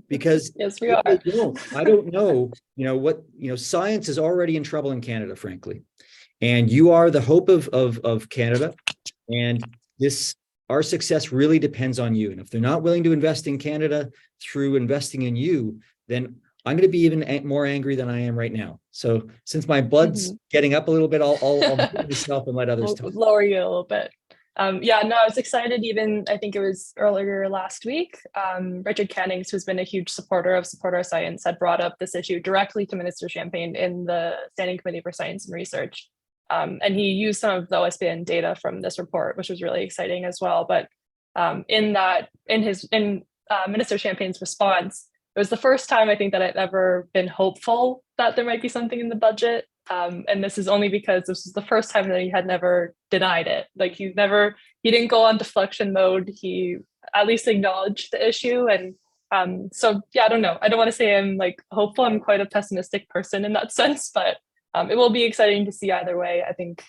Because yes, we are. I don't know, science is already in trouble in Canada, frankly. And you are the hope of Canada. And our success really depends on you. And if they're not willing to invest in Canada through investing in you, then I'm going to be even more angry than I am right now. So since my blood's getting up a little bit, I'll mute myself and let others talk. Lower you a little bit. I was excited. I think it was earlier last week, Richard Cannings, who's been a huge supporter of Support Our Science, had brought up this issue directly to Minister Champagne in the Standing Committee for Science and Research. And he used some of the OSPN data from this report, which was really exciting as well. But in Minister Champagne's response, it was the first time I think that I'd ever been hopeful that there might be something in the budget. And this is only because this was the first time that he had never denied it. Like he didn't go on deflection mode. He at least acknowledged the issue. And I don't know. I don't want to say I'm like hopeful. I'm quite a pessimistic person in that sense, but it will be exciting to see either way. I think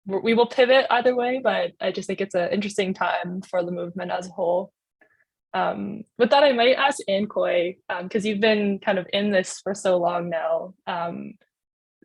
we will pivot either way, but I just think it's an interesting time for the movement as a whole. With that, I might ask Anh-Koi, because you've been kind of in this for so long now.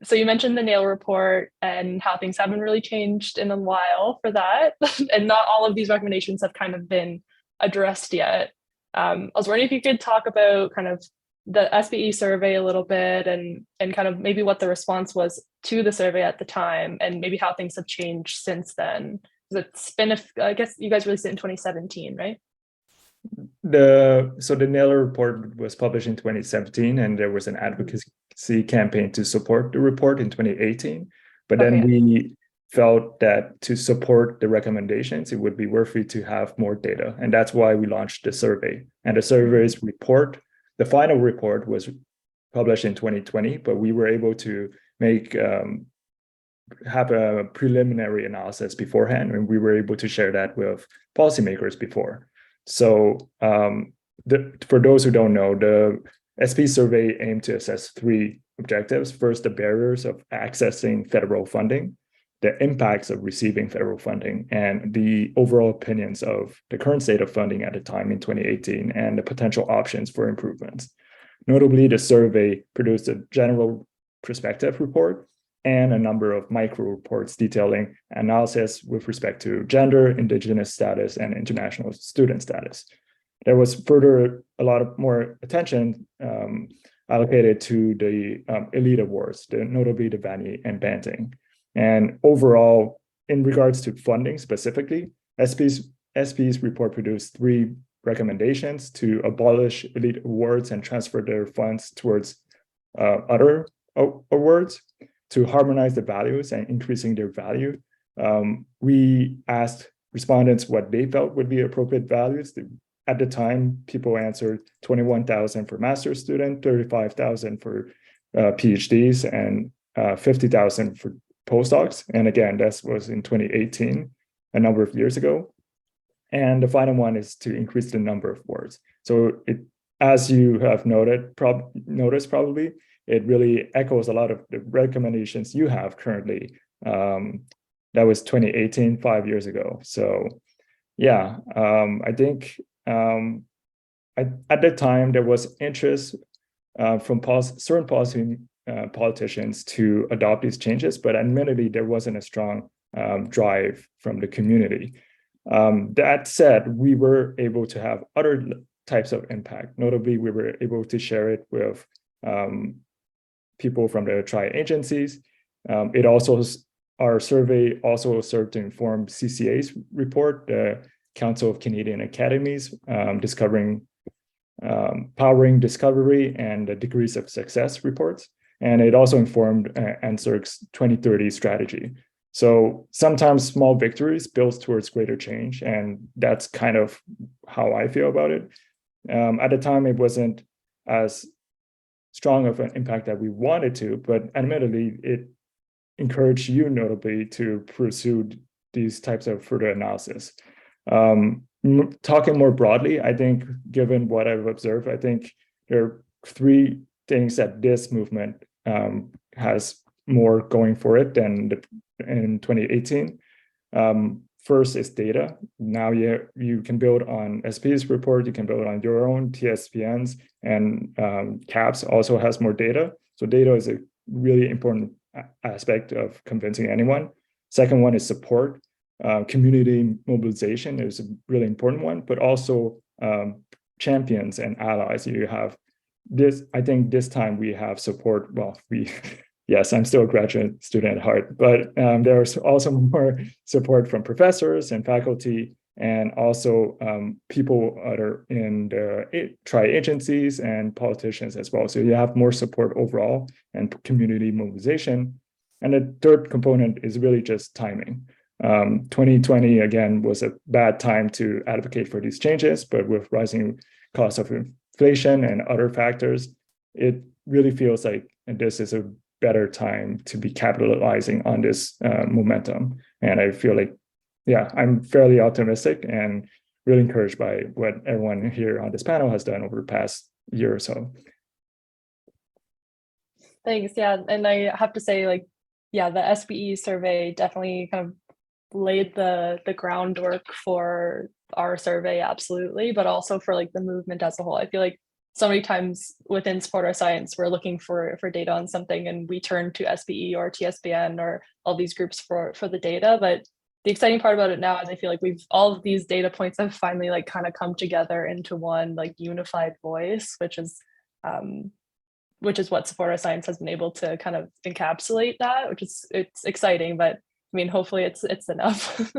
So you mentioned the NAIL report and how things haven't really changed in a while for that. And not all of these recommendations have kind of been addressed yet. I was wondering if you could talk about kind of the SPE survey a little bit and kind of maybe what the response was to the survey at the time and maybe how things have changed since then. It's been, I guess you guys released it in 2017, right? So the NAIL report was published in 2017, and there was an advocacy campaign to support the report in 2018. But then we felt that to support the recommendations, it would be worth it to have more data. And that's why we launched the survey. And the survey's report, the final report, was published in 2020, but we were able to have a preliminary analysis beforehand, and we were able to share that with policymakers before. So for those who don't know, the SP survey aimed to assess three objectives. First, the barriers of accessing federal funding, the impacts of receiving federal funding, and the overall opinions of the current state of funding at the time in 2018 and the potential options for improvements. Notably, the survey produced a general perspective report and a number of micro reports detailing analysis with respect to gender, Indigenous status, and international student status. There was further a lot of more attention allocated to the elite awards, notably the Vanier and Banting. And overall, in regards to funding specifically, SP's report produced three recommendations: to abolish elite awards and transfer their funds towards other awards, to harmonize the values and increasing their value. We asked respondents what they felt would be appropriate values. At the time, people answered 21,000 for master's student, 35,000 for PhDs, and 50,000 for postdocs. And again, that was in 2018, a number of years ago. And the final one is to increase the number of awards. So as you have noticed probably, it really echoes a lot of the recommendations you have currently. That was 2018, 5 years ago. So yeah, I think at that time, there was interest from certain politicians to adopt these changes, but admittedly, there wasn't a strong drive from the community. That said, we were able to have other types of impact. Notably, we were able to share it with people from the tri-agencies. Our survey also served to inform CCA's report, the Council of Canadian Academies, Powering Discovery and the Degrees of Success reports. And it also informed NSERC's 2030 strategy. So sometimes small victories build towards greater change, and that's kind of how I feel about it. At the time, it wasn't as strong of an impact that we wanted to, but admittedly, it encouraged you notably to pursue these types of further analysis. Talking more broadly, I think, given what I've observed, I think there are three things that this movement has more going for it than in 2018. First is data. Now you can build on SP's report, you can build on your own TSPNs, and CAPS also has more data. So data is a really important aspect of convincing anyone. Second one is support. Community mobilization is a really important one, but also champions and allies. You have this, I think this time we have support. Well, yes, I'm still a graduate student at heart, but there's also more support from professors and faculty, and also people other in the tri-agencies and politicians as well. So you have more support overall and community mobilization. And the third component is really just timing. 2020, again, was a bad time to advocate for these changes, but with rising costs of inflation and other factors, it really feels like this is a better time to be capitalizing on this momentum. And I feel like, yeah, I'm fairly optimistic and really encouraged by what everyone here on this panel has done over the past year or so. Thanks. Yeah, and I have to say, like, yeah, the SPE survey definitely kind of laid the groundwork for our survey, absolutely, but also for like the movement as a whole. I feel like so many times within Support Our Science, we're looking for data on something and we turn to SPE or TSPN or all these groups for the data. But the exciting part about it now is I feel like all of these data points have finally like kind of come together into one like unified voice, which is what Support Our Science has been able to kind of encapsulate that, it's exciting, but I mean, hopefully it's enough.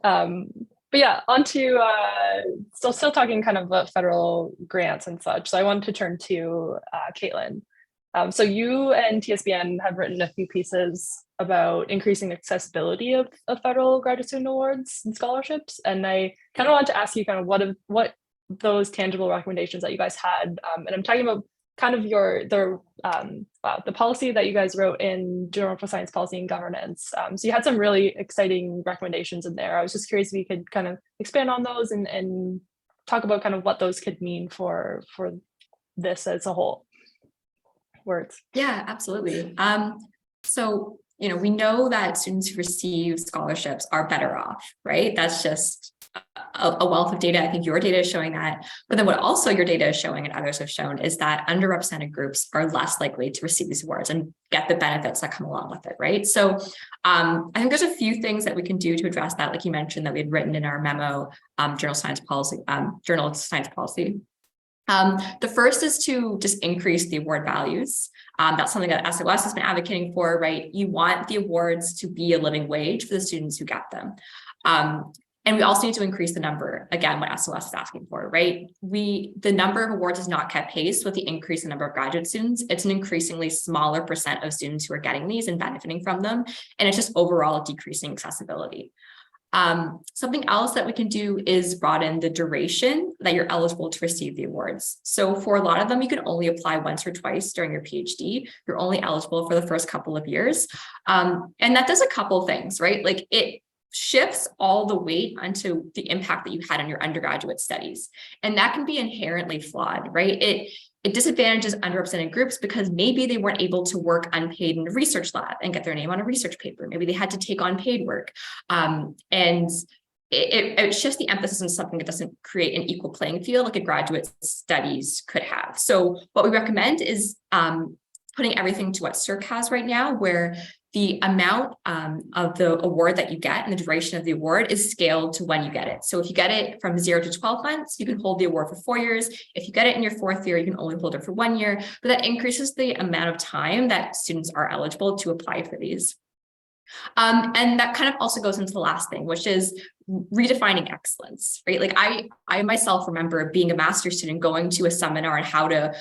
But yeah, on to still talking kind of about federal grants and such. So I wanted to turn to Kaitlin. So you and TSPN have written a few pieces about increasing accessibility of federal graduate student awards and scholarships. And I kind of want to ask you kind of what those tangible recommendations that you guys had. And I'm talking about kind of the policy that you guys wrote in Journal for Science Policy and Governance. So you had some really exciting recommendations in there. I was just curious if you could kind of expand on those and talk about kind of what those could mean for this as a whole. Words. Yeah, absolutely. So, we know that students who receive scholarships are better off, right? That's just a wealth of data. I think your data is showing that. But then what also your data is showing and others have shown is that underrepresented groups are less likely to receive these awards and get the benefits that come along with it, right? So I think there's a few things that we can do to address that, like you mentioned, that we had written in our memo, Journal of Science Policy. The first is to just increase the award values. That's something that SOS has been advocating for, right? You want the awards to be a living wage for the students who get them. And we also need to increase the number, again, what SOS is asking for, right? The number of awards is not kept pace with the increase in number of graduate students. It's an increasingly smaller percent of students who are getting these and benefiting from them. And it's just overall decreasing accessibility. Something else that we can do is broaden the duration that you're eligible to receive the awards. So for a lot of them, you can only apply once or twice during your PhD. You're only eligible for the first couple of years. And that does a couple of things, right? Like it shifts all the weight onto the impact that you had on your undergraduate studies. And that can be inherently flawed, right? It disadvantages underrepresented groups because maybe they weren't able to work unpaid in a research lab and get their name on a research paper. Maybe they had to take on paid work. And it shifts the emphasis on something that doesn't create an equal playing field like a graduate studies could have. So what we recommend is putting everything to what CERC has right now, where the amount of the award that you get and the duration of the award is scaled to when you get it. So if you get it from 0 to 12 months, you can hold the award for 4 years. If you get it in your 4th year, you can only hold it for 1 year, but that increases the amount of time that students are eligible to apply for these. And that kind of also goes into the last thing, which is redefining excellence, right? Like I myself remember being a master's student going to a seminar on how to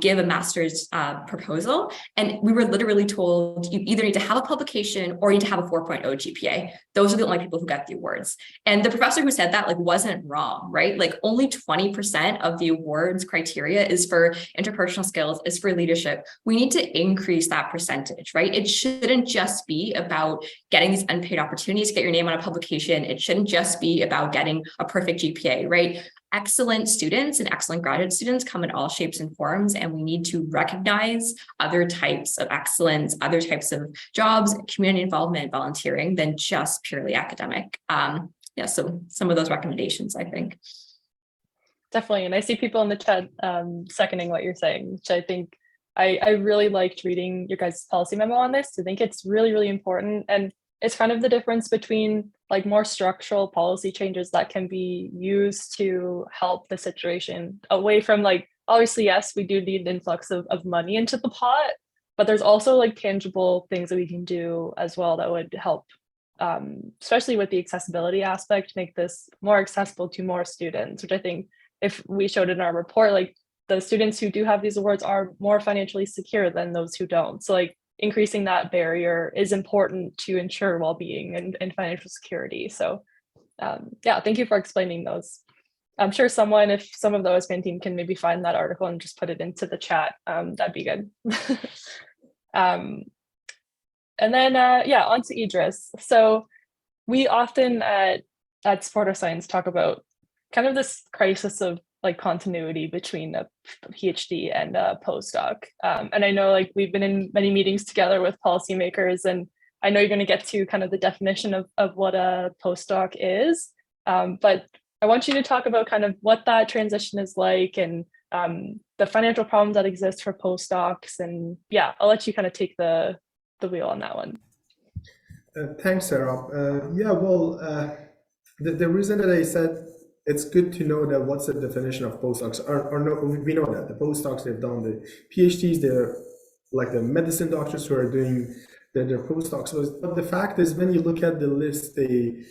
give a master's proposal. And we were literally told you either need to have a publication or you need to have a 4.0 GPA. Those are the only people who get the awards. And the professor who said that like wasn't wrong, right? Like only 20% of the awards criteria is for interpersonal skills, is for leadership. We need to increase that percentage, right? It shouldn't just be about getting these unpaid opportunities to get your name on a publication. It shouldn't just be about getting a perfect GPA, right? Excellent students and excellent graduate students come in all shapes and forms, and we need to recognize other types of excellence, other types of jobs, community involvement, volunteering than just purely academic. Yeah, so some of those recommendations, I think. Definitely, and I see people in the chat seconding what you're saying, which I think I really liked reading your guys' policy memo on this. I think it's really, really important, and it's kind of the difference between like more structural policy changes that can be used to help the situation away from like, obviously, yes, we do need an influx of money into the pot, but there's also like tangible things that we can do as well that would help, especially with the accessibility aspect, make this more accessible to more students, which I think if we showed in our report, like the students who do have these awards are more financially secure than those who don't. So like increasing that barrier is important to ensure well-being and financial security. So yeah, thank you for explaining those. I'm sure someone, if some of the OSPN team can maybe find that article and just put it into the chat, that'd be good. And then, yeah, on to Edris. So we often at Support Our Science talk about kind of this crisis of like continuity between a PhD and a postdoc. And I know like we've been in many meetings together with policymakers, and I know you're going to get to kind of the definition of what a postdoc is, but I want you to talk about kind of what that transition is like and the financial problems that exist for postdocs. And yeah, I'll let you kind of take the wheel on that one. Thanks, Sarah. Yeah, well, the reason that I said it's good to know that what's the definition of postdocs, or no, we know that the postdocs, they've done the PhDs, they're like the medicine doctors who are doing their postdocs. But the fact is, when you look at the list, the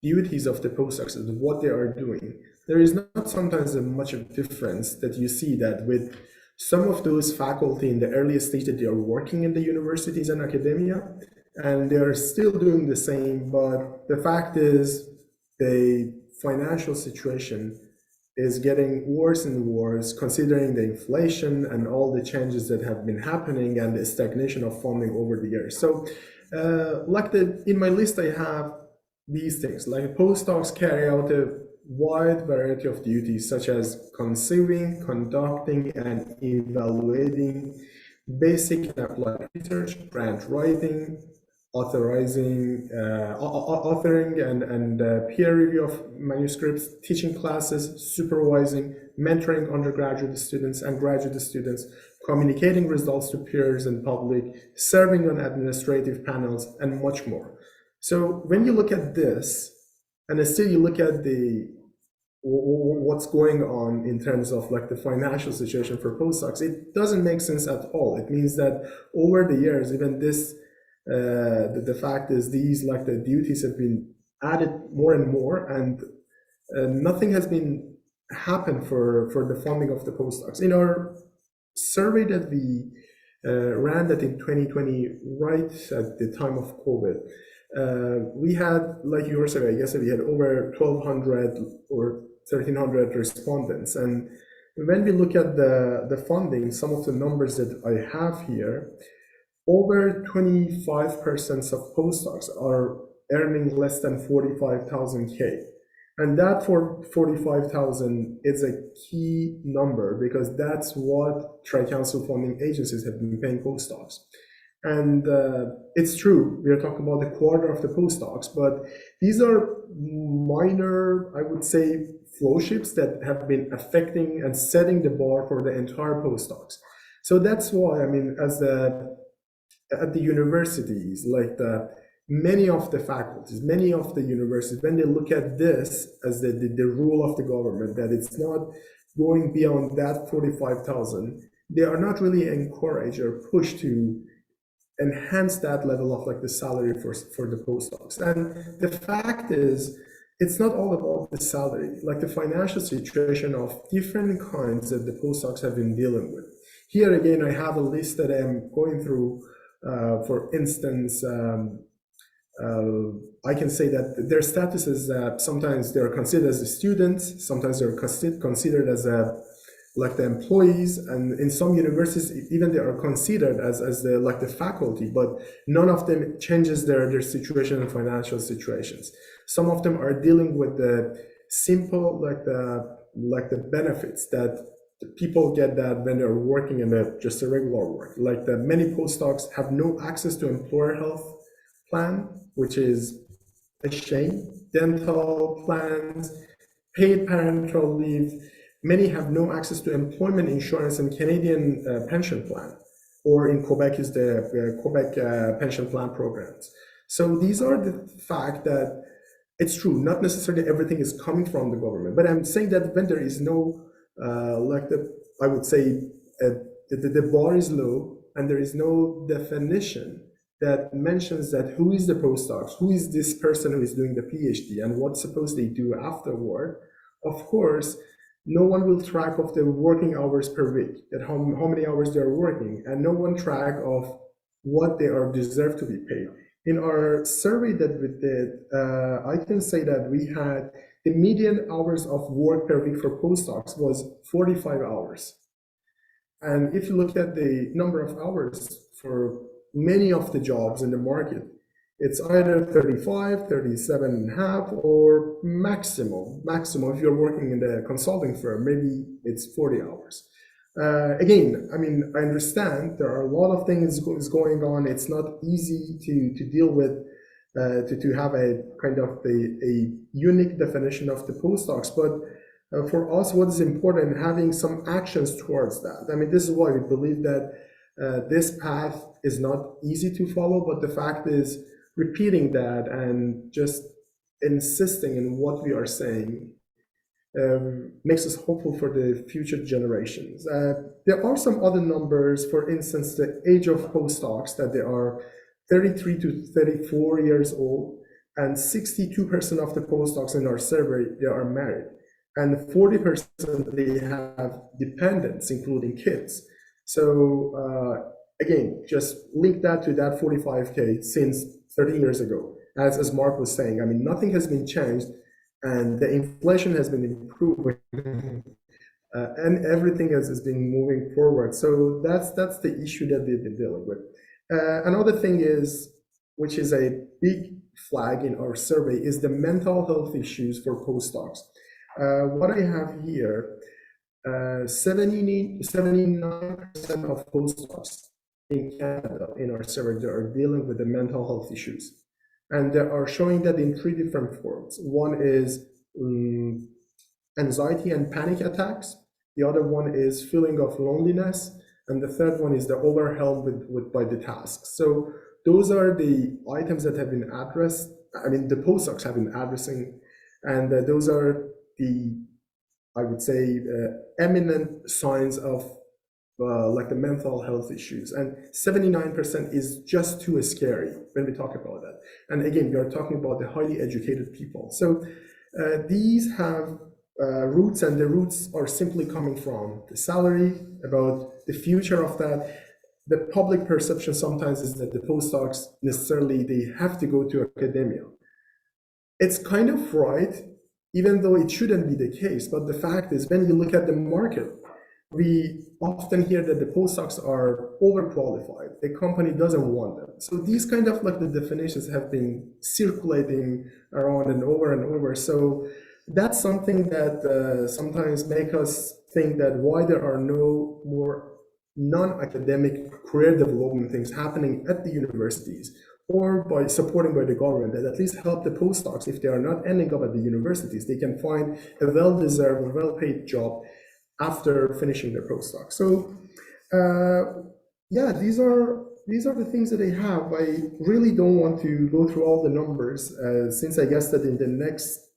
duties of the postdocs and what they are doing, there is not sometimes much of a difference that you see that with some of those faculty in the earliest stage that they are working in the universities and academia, and they are still doing the same. But the fact is, the financial situation is getting worse and worse, considering the inflation and all the changes that have been happening and the stagnation of funding over the years. So like in my list, I have these things, like postdocs carry out a wide variety of duties, such as conceiving, conducting, and evaluating basic and applied research, grant writing, authoring and peer review of manuscripts, teaching classes, supervising, mentoring undergraduate students and graduate students, communicating results to peers and public, serving on administrative panels, and much more. So when you look at this, and still you look at what's going on in terms of like the financial situation for postdocs, it doesn't make sense at all. It means that over the years, even this, the fact is these like the duties have been added more and more, and nothing has been happened for the funding of the postdocs. In our survey that we ran that in 2020, right at the time of COVID, we had, like your survey, I guess we had over 1,200 or 1,300 respondents. And when we look at the funding, some of the numbers that I have here, over 25% of postdocs are earning less than 45,000 K. And that for 45,000 is a key number, because that's what Tri-Council funding agencies have been paying postdocs. And it's true, we are talking about a quarter of the postdocs, but these are minor, I would say, flow shifts that have been affecting and setting the bar for the entire postdocs. So that's why, I mean, at the universities, like many of the faculties, many of the universities, when they look at this as the rule of the government, that it's not going beyond that 45,000, they are not really encouraged or pushed to enhance that level of like the salary for the postdocs. And the fact is, it's not all about the salary, like the financial situation of different kinds that the postdocs have been dealing with. Here again, I have a list that I'm going through. For instance, I can say that their status is sometimes they're considered as the students, sometimes they're considered as like the employees, and in some universities even they are considered as the faculty, but none of them changes their situation and financial situations. Some of them are dealing with the simple like the benefits that people get that when they're working in just a regular work. Like the many postdocs have no access to employer health plan, which is a shame. Dental plans, paid parental leave. Many have no access to employment insurance and Canadian pension plan, or in Quebec is the Quebec pension plan programs. So these are the fact that it's true, not necessarily everything is coming from the government, but I'm saying that when there is no I would say the bar is low and there is no definition that mentions that who is the postdocs, who is this person who is doing the PhD, and what suppose they do afterward. Of course, no one will track of the working hours per week, that how many hours they are working, and no one track of what they are deserved to be paid. In our survey that we did, I can say that we had the median hours of work per week for postdocs was 45 hours. And if you look at the number of hours for many of the jobs in the market, it's either 35, 37 and a half, or maximum, if you're working in the consulting firm, maybe it's 40 hours. Again, I mean, I understand there are a lot of things going on. It's not easy to deal with, to have a kind of a unique definition of the postdocs, but for us, what is important, having some actions towards that. I mean, this is why we believe that this path is not easy to follow, but the fact is repeating that and just insisting in what we are saying makes us hopeful for the future generations. There are some other numbers, for instance, the age of postdocs, that they are 33 to 34 years old, and 62% of the postdocs in our survey, they are married, and 40% they have dependents, including kids. So again, just link that to that 45K since 30 years ago. As Mark was saying, I mean, nothing has been changed, and the inflation has been improving, and everything else is being moving forward. So that's the issue that we've been dealing with. Another thing is, which is a big flag in our survey, is the mental health issues for postdocs. What I have here, 79% of postdocs in Canada in our survey, they are dealing with the mental health issues. And they are showing that in three different forms. One is anxiety and panic attacks. The other one is feeling of loneliness. And the third one is the overwhelmed by the tasks. So those are the items that have been addressed. I mean, the postdocs have been addressing, and those are the, I would say, eminent signs of like the mental health issues. And 79% is just too scary when we talk about that. And again, we are talking about the highly educated people. So these have roots, and the roots are simply coming from the salary, about the future of that. The public perception sometimes is that the postdocs necessarily, they have to go to academia. It's kind of right, even though it shouldn't be the case. But the fact is, when you look at the market, we often hear that the postdocs are overqualified. The company doesn't want them. So these kind of like the definitions have been circulating around and over. So that's something that sometimes make us think that why there are no more non-academic career development things happening at the universities, or by supporting by the government, that at least help the postdocs, if they are not ending up at the universities, they can find a well-deserved, well-paid job after finishing their postdoc. So Yeah, these are the things that they have. I really don't want to go through all the numbers, since I guess that in the next,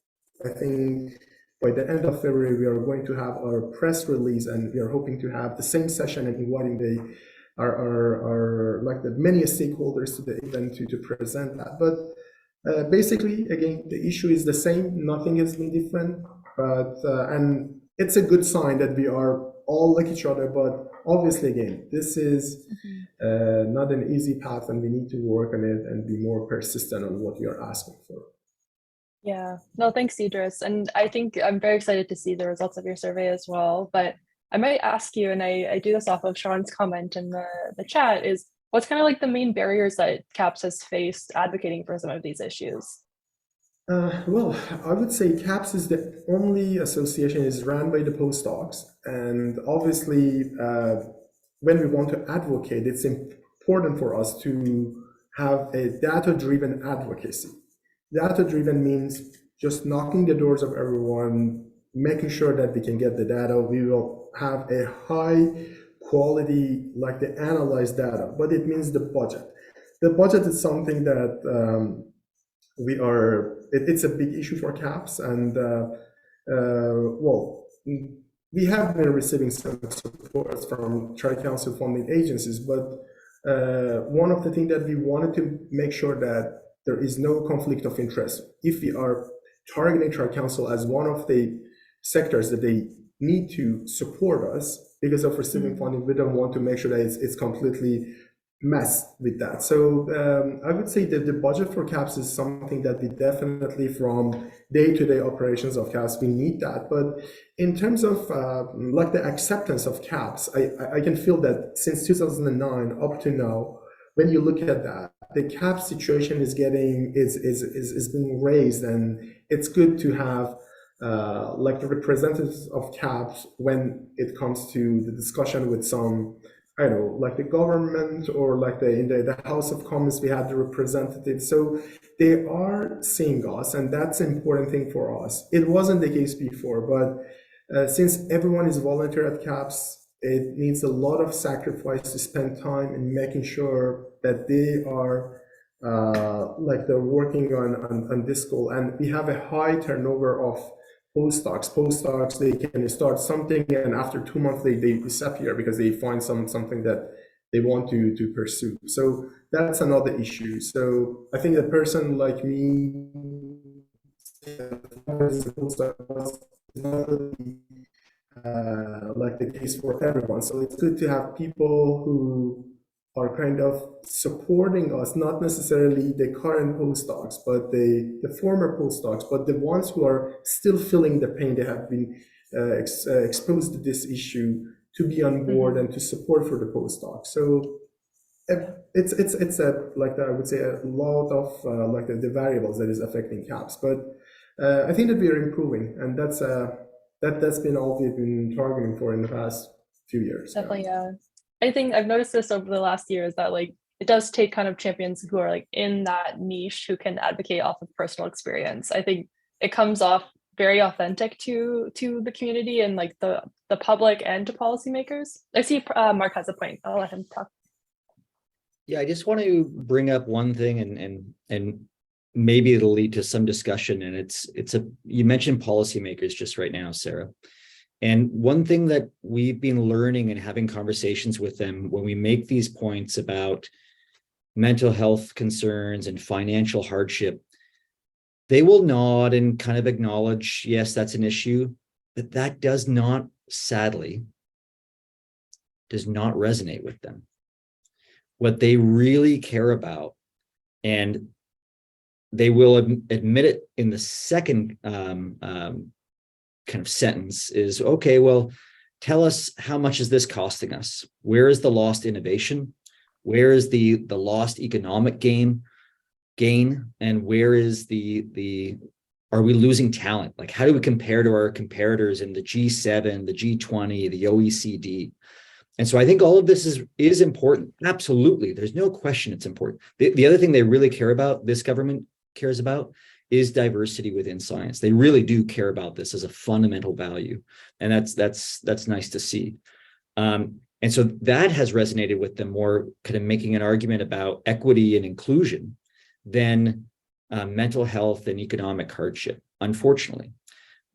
I think by the end of February, we are going to have our press release, and we are hoping to have the same session and inviting our like the many stakeholders to the event to present that. But basically, again, the issue is the same. Nothing has been different, but and it's a good sign that we are all like each other. But obviously, again, this is not an easy path, and we need to work on it and be more persistent on what we are asking for. Yeah, no, thanks, Edris. And I think I'm very excited to see the results of your survey as well. But I might ask you, and I do this off of Sean's comment in the chat, is what's kind of like the main barriers that CAPS has faced advocating for some of these issues? Well, I would say CAPS is the only association is run by the postdocs. And obviously, when we want to advocate, it's important for us to have a data-driven advocacy. Data-driven means just knocking the doors of everyone, making sure that we can get the data. We will have a high quality, like the analyzed data, but it means the budget. The budget is something that it's a big issue for CAPS, and well, we have been receiving some support from Tri-Council funding agencies, but one of the things that we wanted to make sure that there is no conflict of interest. If we are targeting Tri-Council as one of the sectors that they need to support us because of receiving funding, we don't want to make sure that it's completely messed with that. So I would say that the budget for CAPS is something that we definitely, from day-to-day operations of CAPS, we need that. But in terms of like the acceptance of CAPS, I can feel that since 2009 up to now, when you look at that, the CAPS situation is being raised, and it's good to have like the representatives of CAPS when it comes to the discussion with some, I don't know, like the government, or like in the House of Commons, we had the representatives. So they are seeing us, and that's an important thing for us. It wasn't the case before, but since everyone is volunteer at CAPS, it needs a lot of sacrifice to spend time in making sure that they are like they're working on this goal. And we have a high turnover of postdocs. They can start something, and after 2 months they disappear because they find something that they want to pursue. So that's another issue. So I think a person like me like the case for everyone. So it's good to have people who are kind of supporting us, not necessarily the current postdocs, but the former postdocs, but the ones who are still feeling the pain. They have been exposed to this issue, to be on board and to support for the postdocs. So it's a, like I would say, a lot of like the variables that is affecting CAPS. But I think that we are improving, and that's been all we've been targeting for in the past few years. Definitely, yeah. I think I've noticed this over the last year, is that like it does take kind of champions who are like in that niche, who can advocate off of personal experience. I think it comes off very authentic to the community and like the public and to policymakers. I see Marc has a point. I'll let him talk. Yeah, I just want to bring up one thing, and maybe it'll lead to some discussion. And you mentioned policymakers just right now, Sarah. And one thing that we've been learning and having conversations with them when we make these points about mental health concerns and financial hardship, they will nod and kind of acknowledge, yes, that's an issue, but that does not, sadly, does not resonate with them. What they really care about, and they will admit it in the second kind of sentence, is, okay, well, tell us, how much is this costing us? Where is the lost innovation? Where is the lost economic gain? And where is are we losing talent? Like, how do we compare to our comparators in the G7, the G20, the OECD? And so I think all of this is important. Absolutely. There's no question it's important. The other thing they really care about, this government cares about, is diversity within science. They really do care about this as a fundamental value. And that's nice to see. And And so that has resonated with them more, kind of making an argument about equity and inclusion than mental health and economic hardship, unfortunately.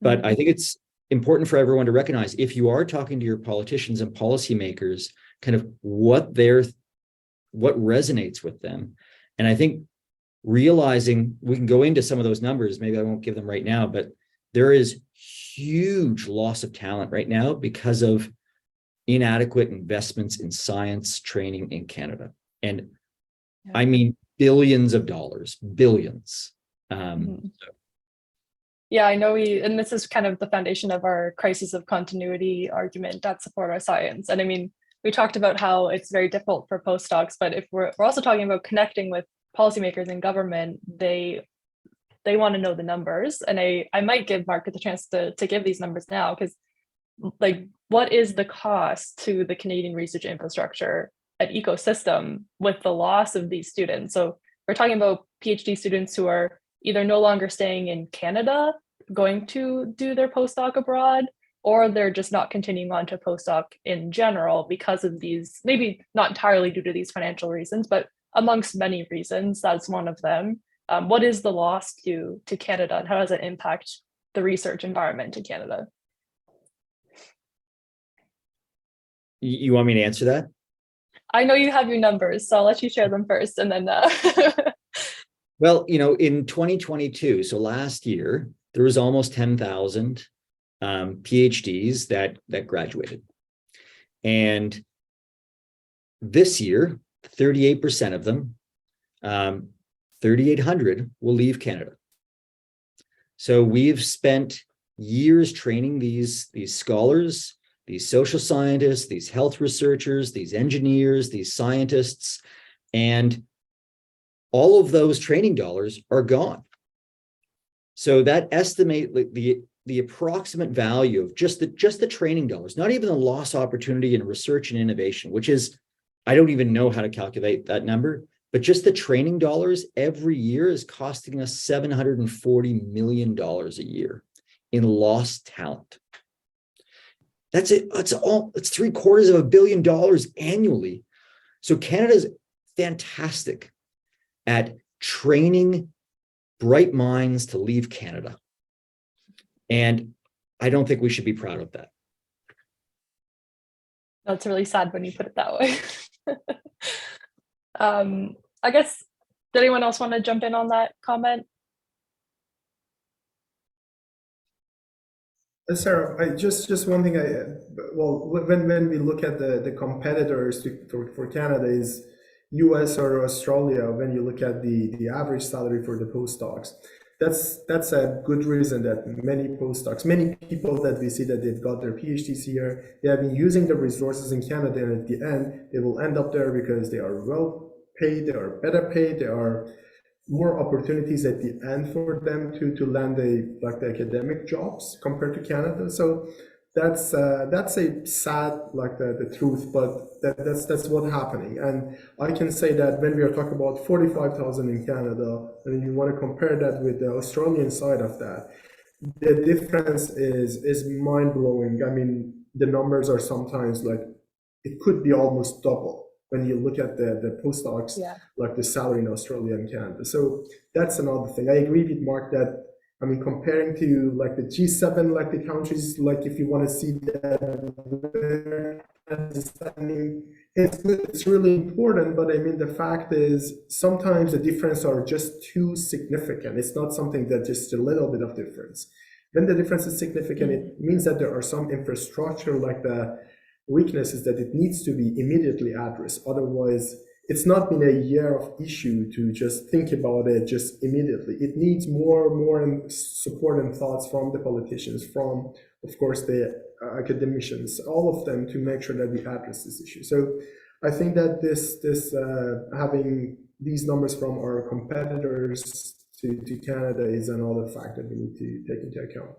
But I think it's important for everyone to recognize, if you are talking to your politicians and policymakers, kind of what resonates with them. And I think realizing, we can go into some of those numbers, maybe I won't give them right now, but there is huge loss of talent right now because of inadequate investments in science training in Canada. And I mean, billions of dollars, billions. Yeah, I know and this is kind of the foundation of our crisis of continuity argument at Support Our Science. And I mean, we talked about how it's very difficult for postdocs, but if we're also talking about connecting with policymakers in government, they want to know the numbers. And I might give Marc the chance to give these numbers now, because like, what is the cost to the Canadian research infrastructure and ecosystem with the loss of these students? So we're talking about PhD students who are either no longer staying in Canada, going to do their postdoc abroad, or they're just not continuing on to postdoc in general because of these, maybe not entirely due to these financial reasons, but amongst many reasons, that's one of them. What is the loss to Canada, and how does it impact the research environment in Canada? You want me to answer that? I know you have your numbers, so I'll let you share them first, and then Well, in 2022, so last year, there was almost 10,000 PhDs that graduated. And this year, 38% of them, 3,800 will leave Canada. So we've spent years training these scholars, these social scientists, these health researchers, these engineers, these scientists, and all of those training dollars are gone. So that estimate, like the approximate value of just the training dollars, not even the lost opportunity in research and innovation, which is, I don't even know how to calculate that number, but just the training dollars every year is costing us $740 million a year in lost talent. That's it. It's $750 million annually. So Canada's fantastic at training bright minds to leave Canada. And I don't think we should be proud of that. That's really sad when you put it that way. I guess, did anyone else want to jump in on that comment? Sarah, just one thing. When we look at the competitors for Canada is US or Australia. When you look at the average salary for the postdocs, that's a good reason that many postdocs, many people that we see that they've got their PhDs here, they have been using the resources in Canada, and at the end they will end up there because they are well paid, they are better paid, there are more opportunities at the end for them to land the academic jobs compared to Canada. So that's a sad, the truth, but that's what's happening. And I can say that when we are talking about 45,000 in Canada, and you want to compare that with the Australian side of that, the difference is mind-blowing. I mean, the numbers are sometimes it could be almost double when you look at the postdocs, the salary in Australia and Canada. So that's another thing. I agree with Marc that, I mean, comparing to the G7, the countries, if you want to see that understanding, it's really important. But I mean, the fact is sometimes the difference are just too significant. It's not something that just a little bit of difference. When the difference is significant, it means that there are some infrastructure the weaknesses that it needs to be immediately addressed. Otherwise, it's not been a year of issue to just think about it just immediately. It needs more support and thoughts from the politicians, from, of course, the academicians, all of them, to make sure that we address this issue. So I think that this having these numbers from our competitors to Canada is another factor we need to take into account.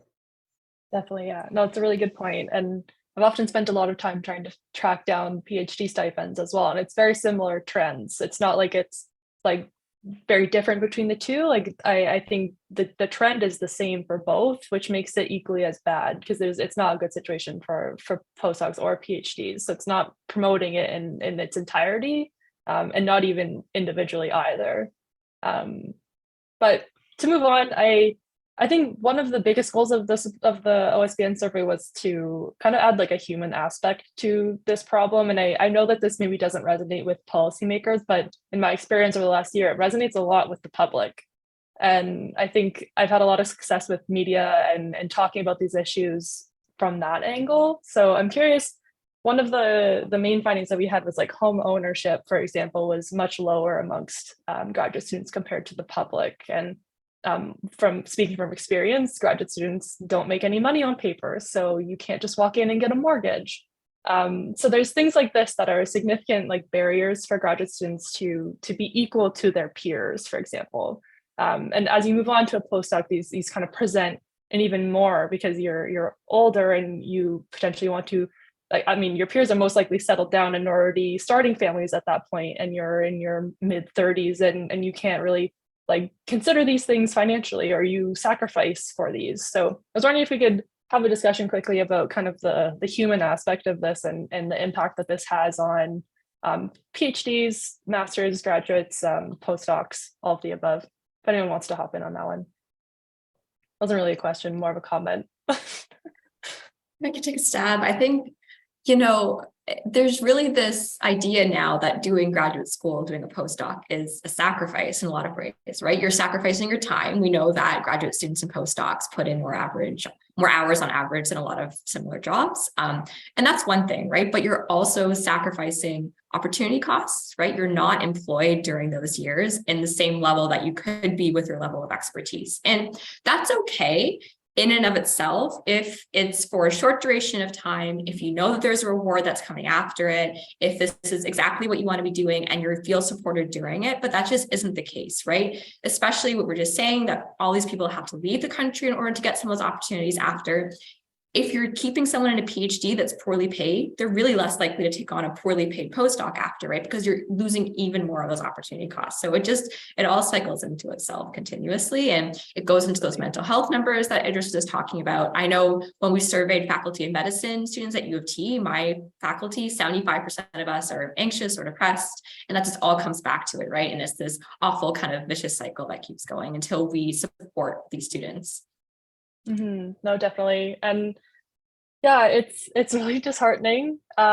Definitely, yeah. No, it's a really good point. And I've often spent a lot of time trying to track down PhD stipends as well. And it's very similar trends. It's not like it's very different between the two. Like I think the trend is the same for both, which makes it equally as bad, because it's not a good situation for postdocs or PhDs. So it's not promoting it in its entirety, and not even individually either. But to move on, I think one of the biggest goals of the OSPN survey was to kind of add like a human aspect to this problem. And I know that this maybe doesn't resonate with policymakers, but in my experience over the last year, it resonates a lot with the public. And I think I've had a lot of success with media and talking about these issues from that angle. So I'm curious, one of the main findings that we had was like home ownership, for example, was much lower amongst graduate students compared to the public. And from speaking from experience, graduate students don't make any money on paper, so you can't just walk in and get a mortgage. So there's things like this that are significant like barriers for graduate students to be equal to their peers, for example. And as you move on to a postdoc, these kind of present an even more, because you're older and you potentially want to, like, I mean, your peers are most likely settled down and already starting families at that point, and you're in your mid 30s and you can't really like consider these things financially, or you sacrifice for these. So I was wondering if we could have a discussion quickly about kind of the human aspect of this and the impact that this has on PhDs, masters, graduates, postdocs, all of the above. If anyone wants to hop in on that one. Wasn't really a question, more of a comment. I could take a stab. I think, you know, there's really this idea now that doing graduate school, doing a postdoc is a sacrifice in a lot of ways, right? You're sacrificing your time. We know that graduate students and postdocs put in more hours on average than a lot of similar jobs. And that's one thing, right? But you're also sacrificing opportunity costs, right? You're not employed during those years in the same level that you could be with your level of expertise. And that's okay in and of itself, if it's for a short duration of time, if you know that there's a reward that's coming after it, if this is exactly what you want to be doing and you feel supported during it, but that just isn't the case, right? Especially what we're just saying, that all these people have to leave the country in order to get some of those opportunities after. If you're keeping someone in a PhD that's poorly paid, they're really less likely to take on a poorly paid postdoc after, right? Because you're losing even more of those opportunity costs. So it all cycles into itself continuously, and it goes into those mental health numbers that Edris was just talking about. I know when we surveyed faculty of medicine students at U of T, my faculty, 75% of us are anxious or depressed, and that just all comes back to it, right? And it's this awful kind of vicious cycle that keeps going until we support these students. Mm-hmm. No, definitely. And yeah, it's really disheartening. But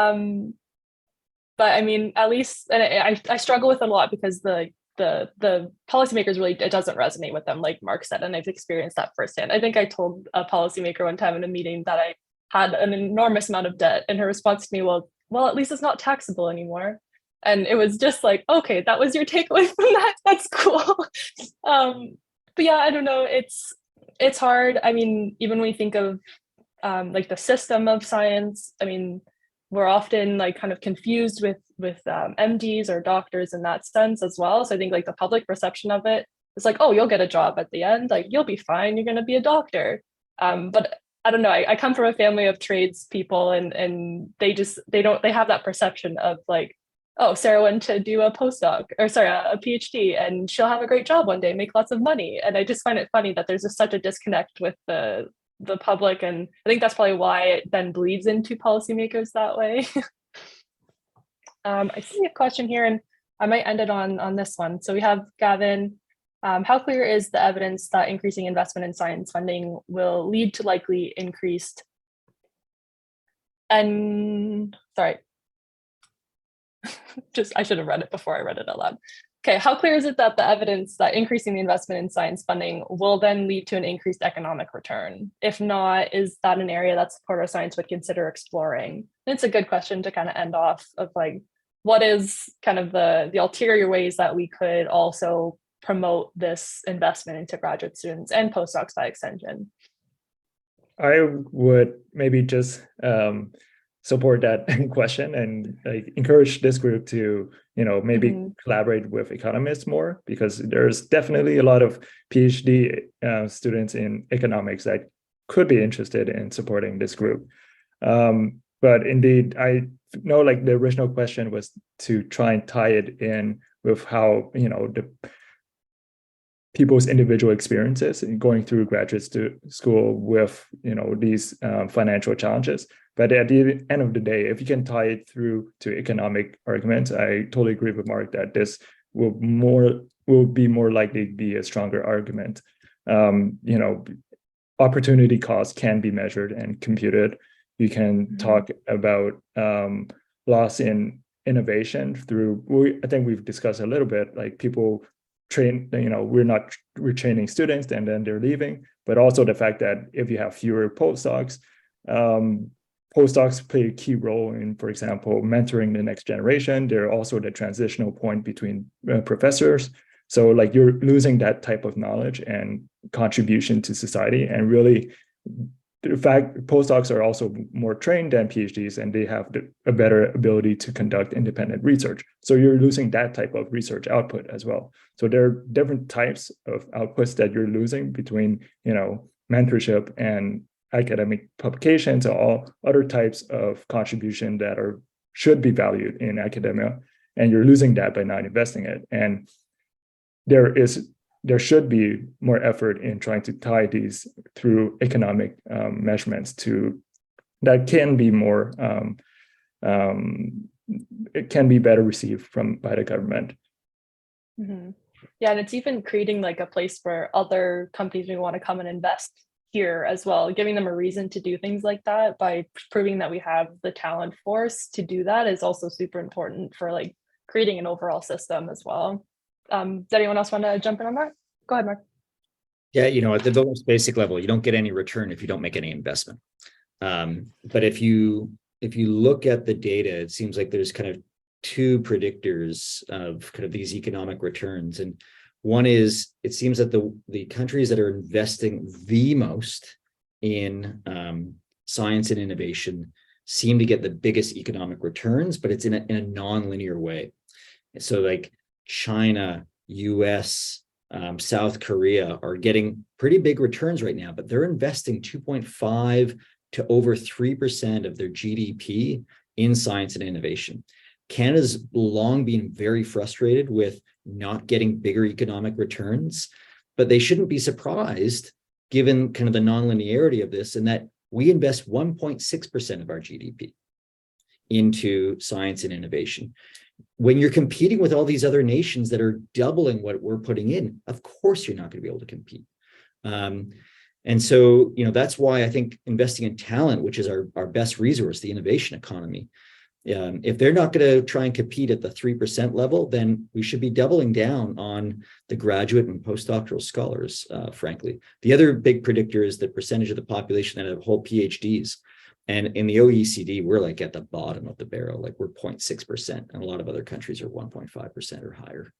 I mean, at least, and I struggle with it a lot because the policymakers really, it doesn't resonate with them, like Marc said, and I've experienced that firsthand. I think I told a policymaker one time in a meeting that I had an enormous amount of debt, and her response to me, well, at least it's not taxable anymore. And it was just like, okay, that was your takeaway from that. That's cool. But yeah, I don't know. It's hard. I mean, even when we think of like the system of science, I mean, we're often like kind of confused with MDs or doctors in that sense as well. So I think like the public perception of it is like, oh, you'll get a job at the end, like you'll be fine, you're going to be a doctor. But I don't know. I come from a family of tradespeople, and they have that perception of like, oh, Sarah went to do a postdoc, or sorry, a PhD, and she'll have a great job one day, make lots of money. And I just find it funny that there's just such a disconnect with the public. And I think that's probably why it then bleeds into policymakers that way. I see a question here, and I might end it on this one. So we have Gavin. How clear is the evidence that increasing investment in science funding will lead to likely increased and sorry, I should have read it before I read it out loud. Okay, how clear is it that the evidence that increasing the investment in science funding will then lead to an increased economic return? If not, is that an area that Ottawa Science would consider exploring? And it's a good question to kind of end off of, like, what is kind of the ulterior ways that we could also promote this investment into graduate students and postdocs by extension? I would maybe just support that question and like encourage this group to, maybe collaborate with economists more, because there's definitely a lot of PhD students in economics that could be interested in supporting this group. But indeed, I know like the original question was to try and tie it in with how, people's individual experiences in going through graduate school with these financial challenges. But at the end of the day, if you can tie it through to economic arguments, I totally agree with Marc that this will be more likely to be a stronger argument. Opportunity costs can be measured and computed. You can talk about loss in innovation through, I think we've discussed a little bit, like people train, we're training students and then they're leaving, but also the fact that if you have fewer postdocs, postdocs play a key role in, for example, mentoring the next generation. They're also the transitional point between professors. So like you're losing that type of knowledge and contribution to society. And really, in fact, postdocs are also more trained than PhDs, and they have a better ability to conduct independent research. So you're losing that type of research output as well. So there are different types of outputs that you're losing between, mentorship and academic publications, or all other types of contribution that should be valued in academia, and you're losing that by not investing it. And there should be more effort in trying to tie these through economic measurements that can be more, it can be better received by the government. Mm-hmm. Yeah, and it's even creating like a place where other companies may want to come and invest here as well, giving them a reason to do things like that by proving that we have the talent force to do that is also super important for like creating an overall system as well. Does anyone else want to jump in on that? Go ahead, Marc. Yeah, at the most basic level, you don't get any return if you don't make any investment. But if you look at the data, it seems like there's kind of two predictors of kind of these economic returns. And one is, it seems that the countries that are investing the most in science and innovation seem to get the biggest economic returns, but it's in a non-linear way. So like China, US, South Korea are getting pretty big returns right now, but they're investing 2.5 to over 3% of their GDP in science and innovation. Canada's long been very frustrated with not getting bigger economic returns, but they shouldn't be surprised given kind of the nonlinearity of this, and that we invest 1.6% of our GDP into science and innovation. When you're competing with all these other nations that are doubling what we're putting in, of course you're not going to be able to compete. And so, that's why I think investing in talent, which is our best resource, the innovation economy, if they're not going to try and compete at the 3% level, then we should be doubling down on the graduate and postdoctoral scholars, frankly. The other big predictor is the percentage of the population that have whole PhDs. And in the OECD, we're like at the bottom of the barrel, like we're 0.6%, and a lot of other countries are 1.5% or higher.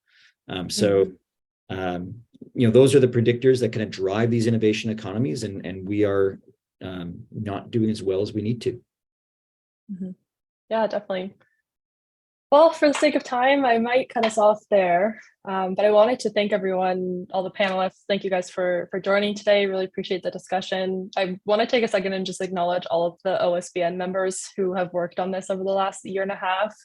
Those are the predictors that kind of drive these innovation economies, and we are not doing as well as we need to. Mm-hmm. Yeah, definitely. Well, for the sake of time, I might cut us off there. But I wanted to thank everyone, all the panelists. Thank you guys for joining today. Really appreciate the discussion. I want to take a second and just acknowledge all of the OSPN members who have worked on this over the last year and a half.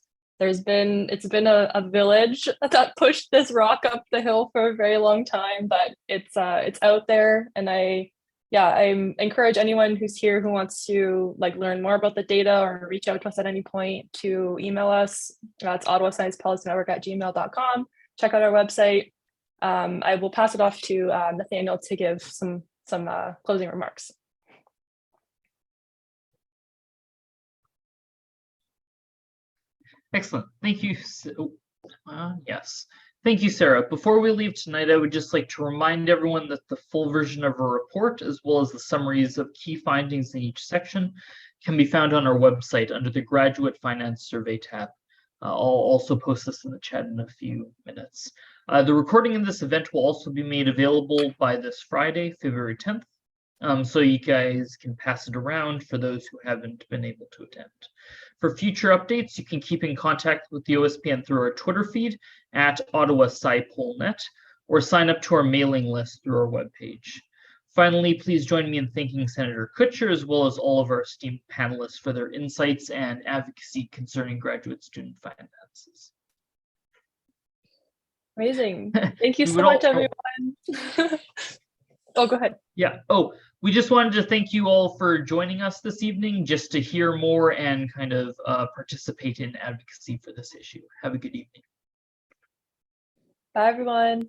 It's been a village that pushed this rock up the hill for a very long time, but it's out there, and I encourage anyone who's here who wants to learn more about the data or reach out to us at any point to email us. It's Ottawa Science Policy Network @gmail.com. Check out our website. I will pass it off to Nathaniel to give some closing remarks. Excellent. Thank you. Yes. Thank you, Sarah. Before we leave tonight, I would just like to remind everyone that the full version of our report, as well as the summaries of key findings in each section, can be found on our website under the Graduate Finance Survey tab. I'll also post this in the chat in a few minutes. The recording of this event will also be made available by this Friday, February 10th, so you guys can pass it around for those who haven't been able to attend. For future updates, you can keep in contact with the OSPN through our Twitter feed at Ottawa Sci Polnet, or sign up to our mailing list through our webpage. Finally, please join me in thanking Senator Kutcher, as well as all of our esteemed panelists, for their insights and advocacy concerning graduate student finances. Amazing. Thank you We so would much, all- everyone. Oh, go ahead. Yeah. Oh, we just wanted to thank you all for joining us this evening, just to hear more and kind of participate in advocacy for this issue. Have a good evening. Bye, everyone.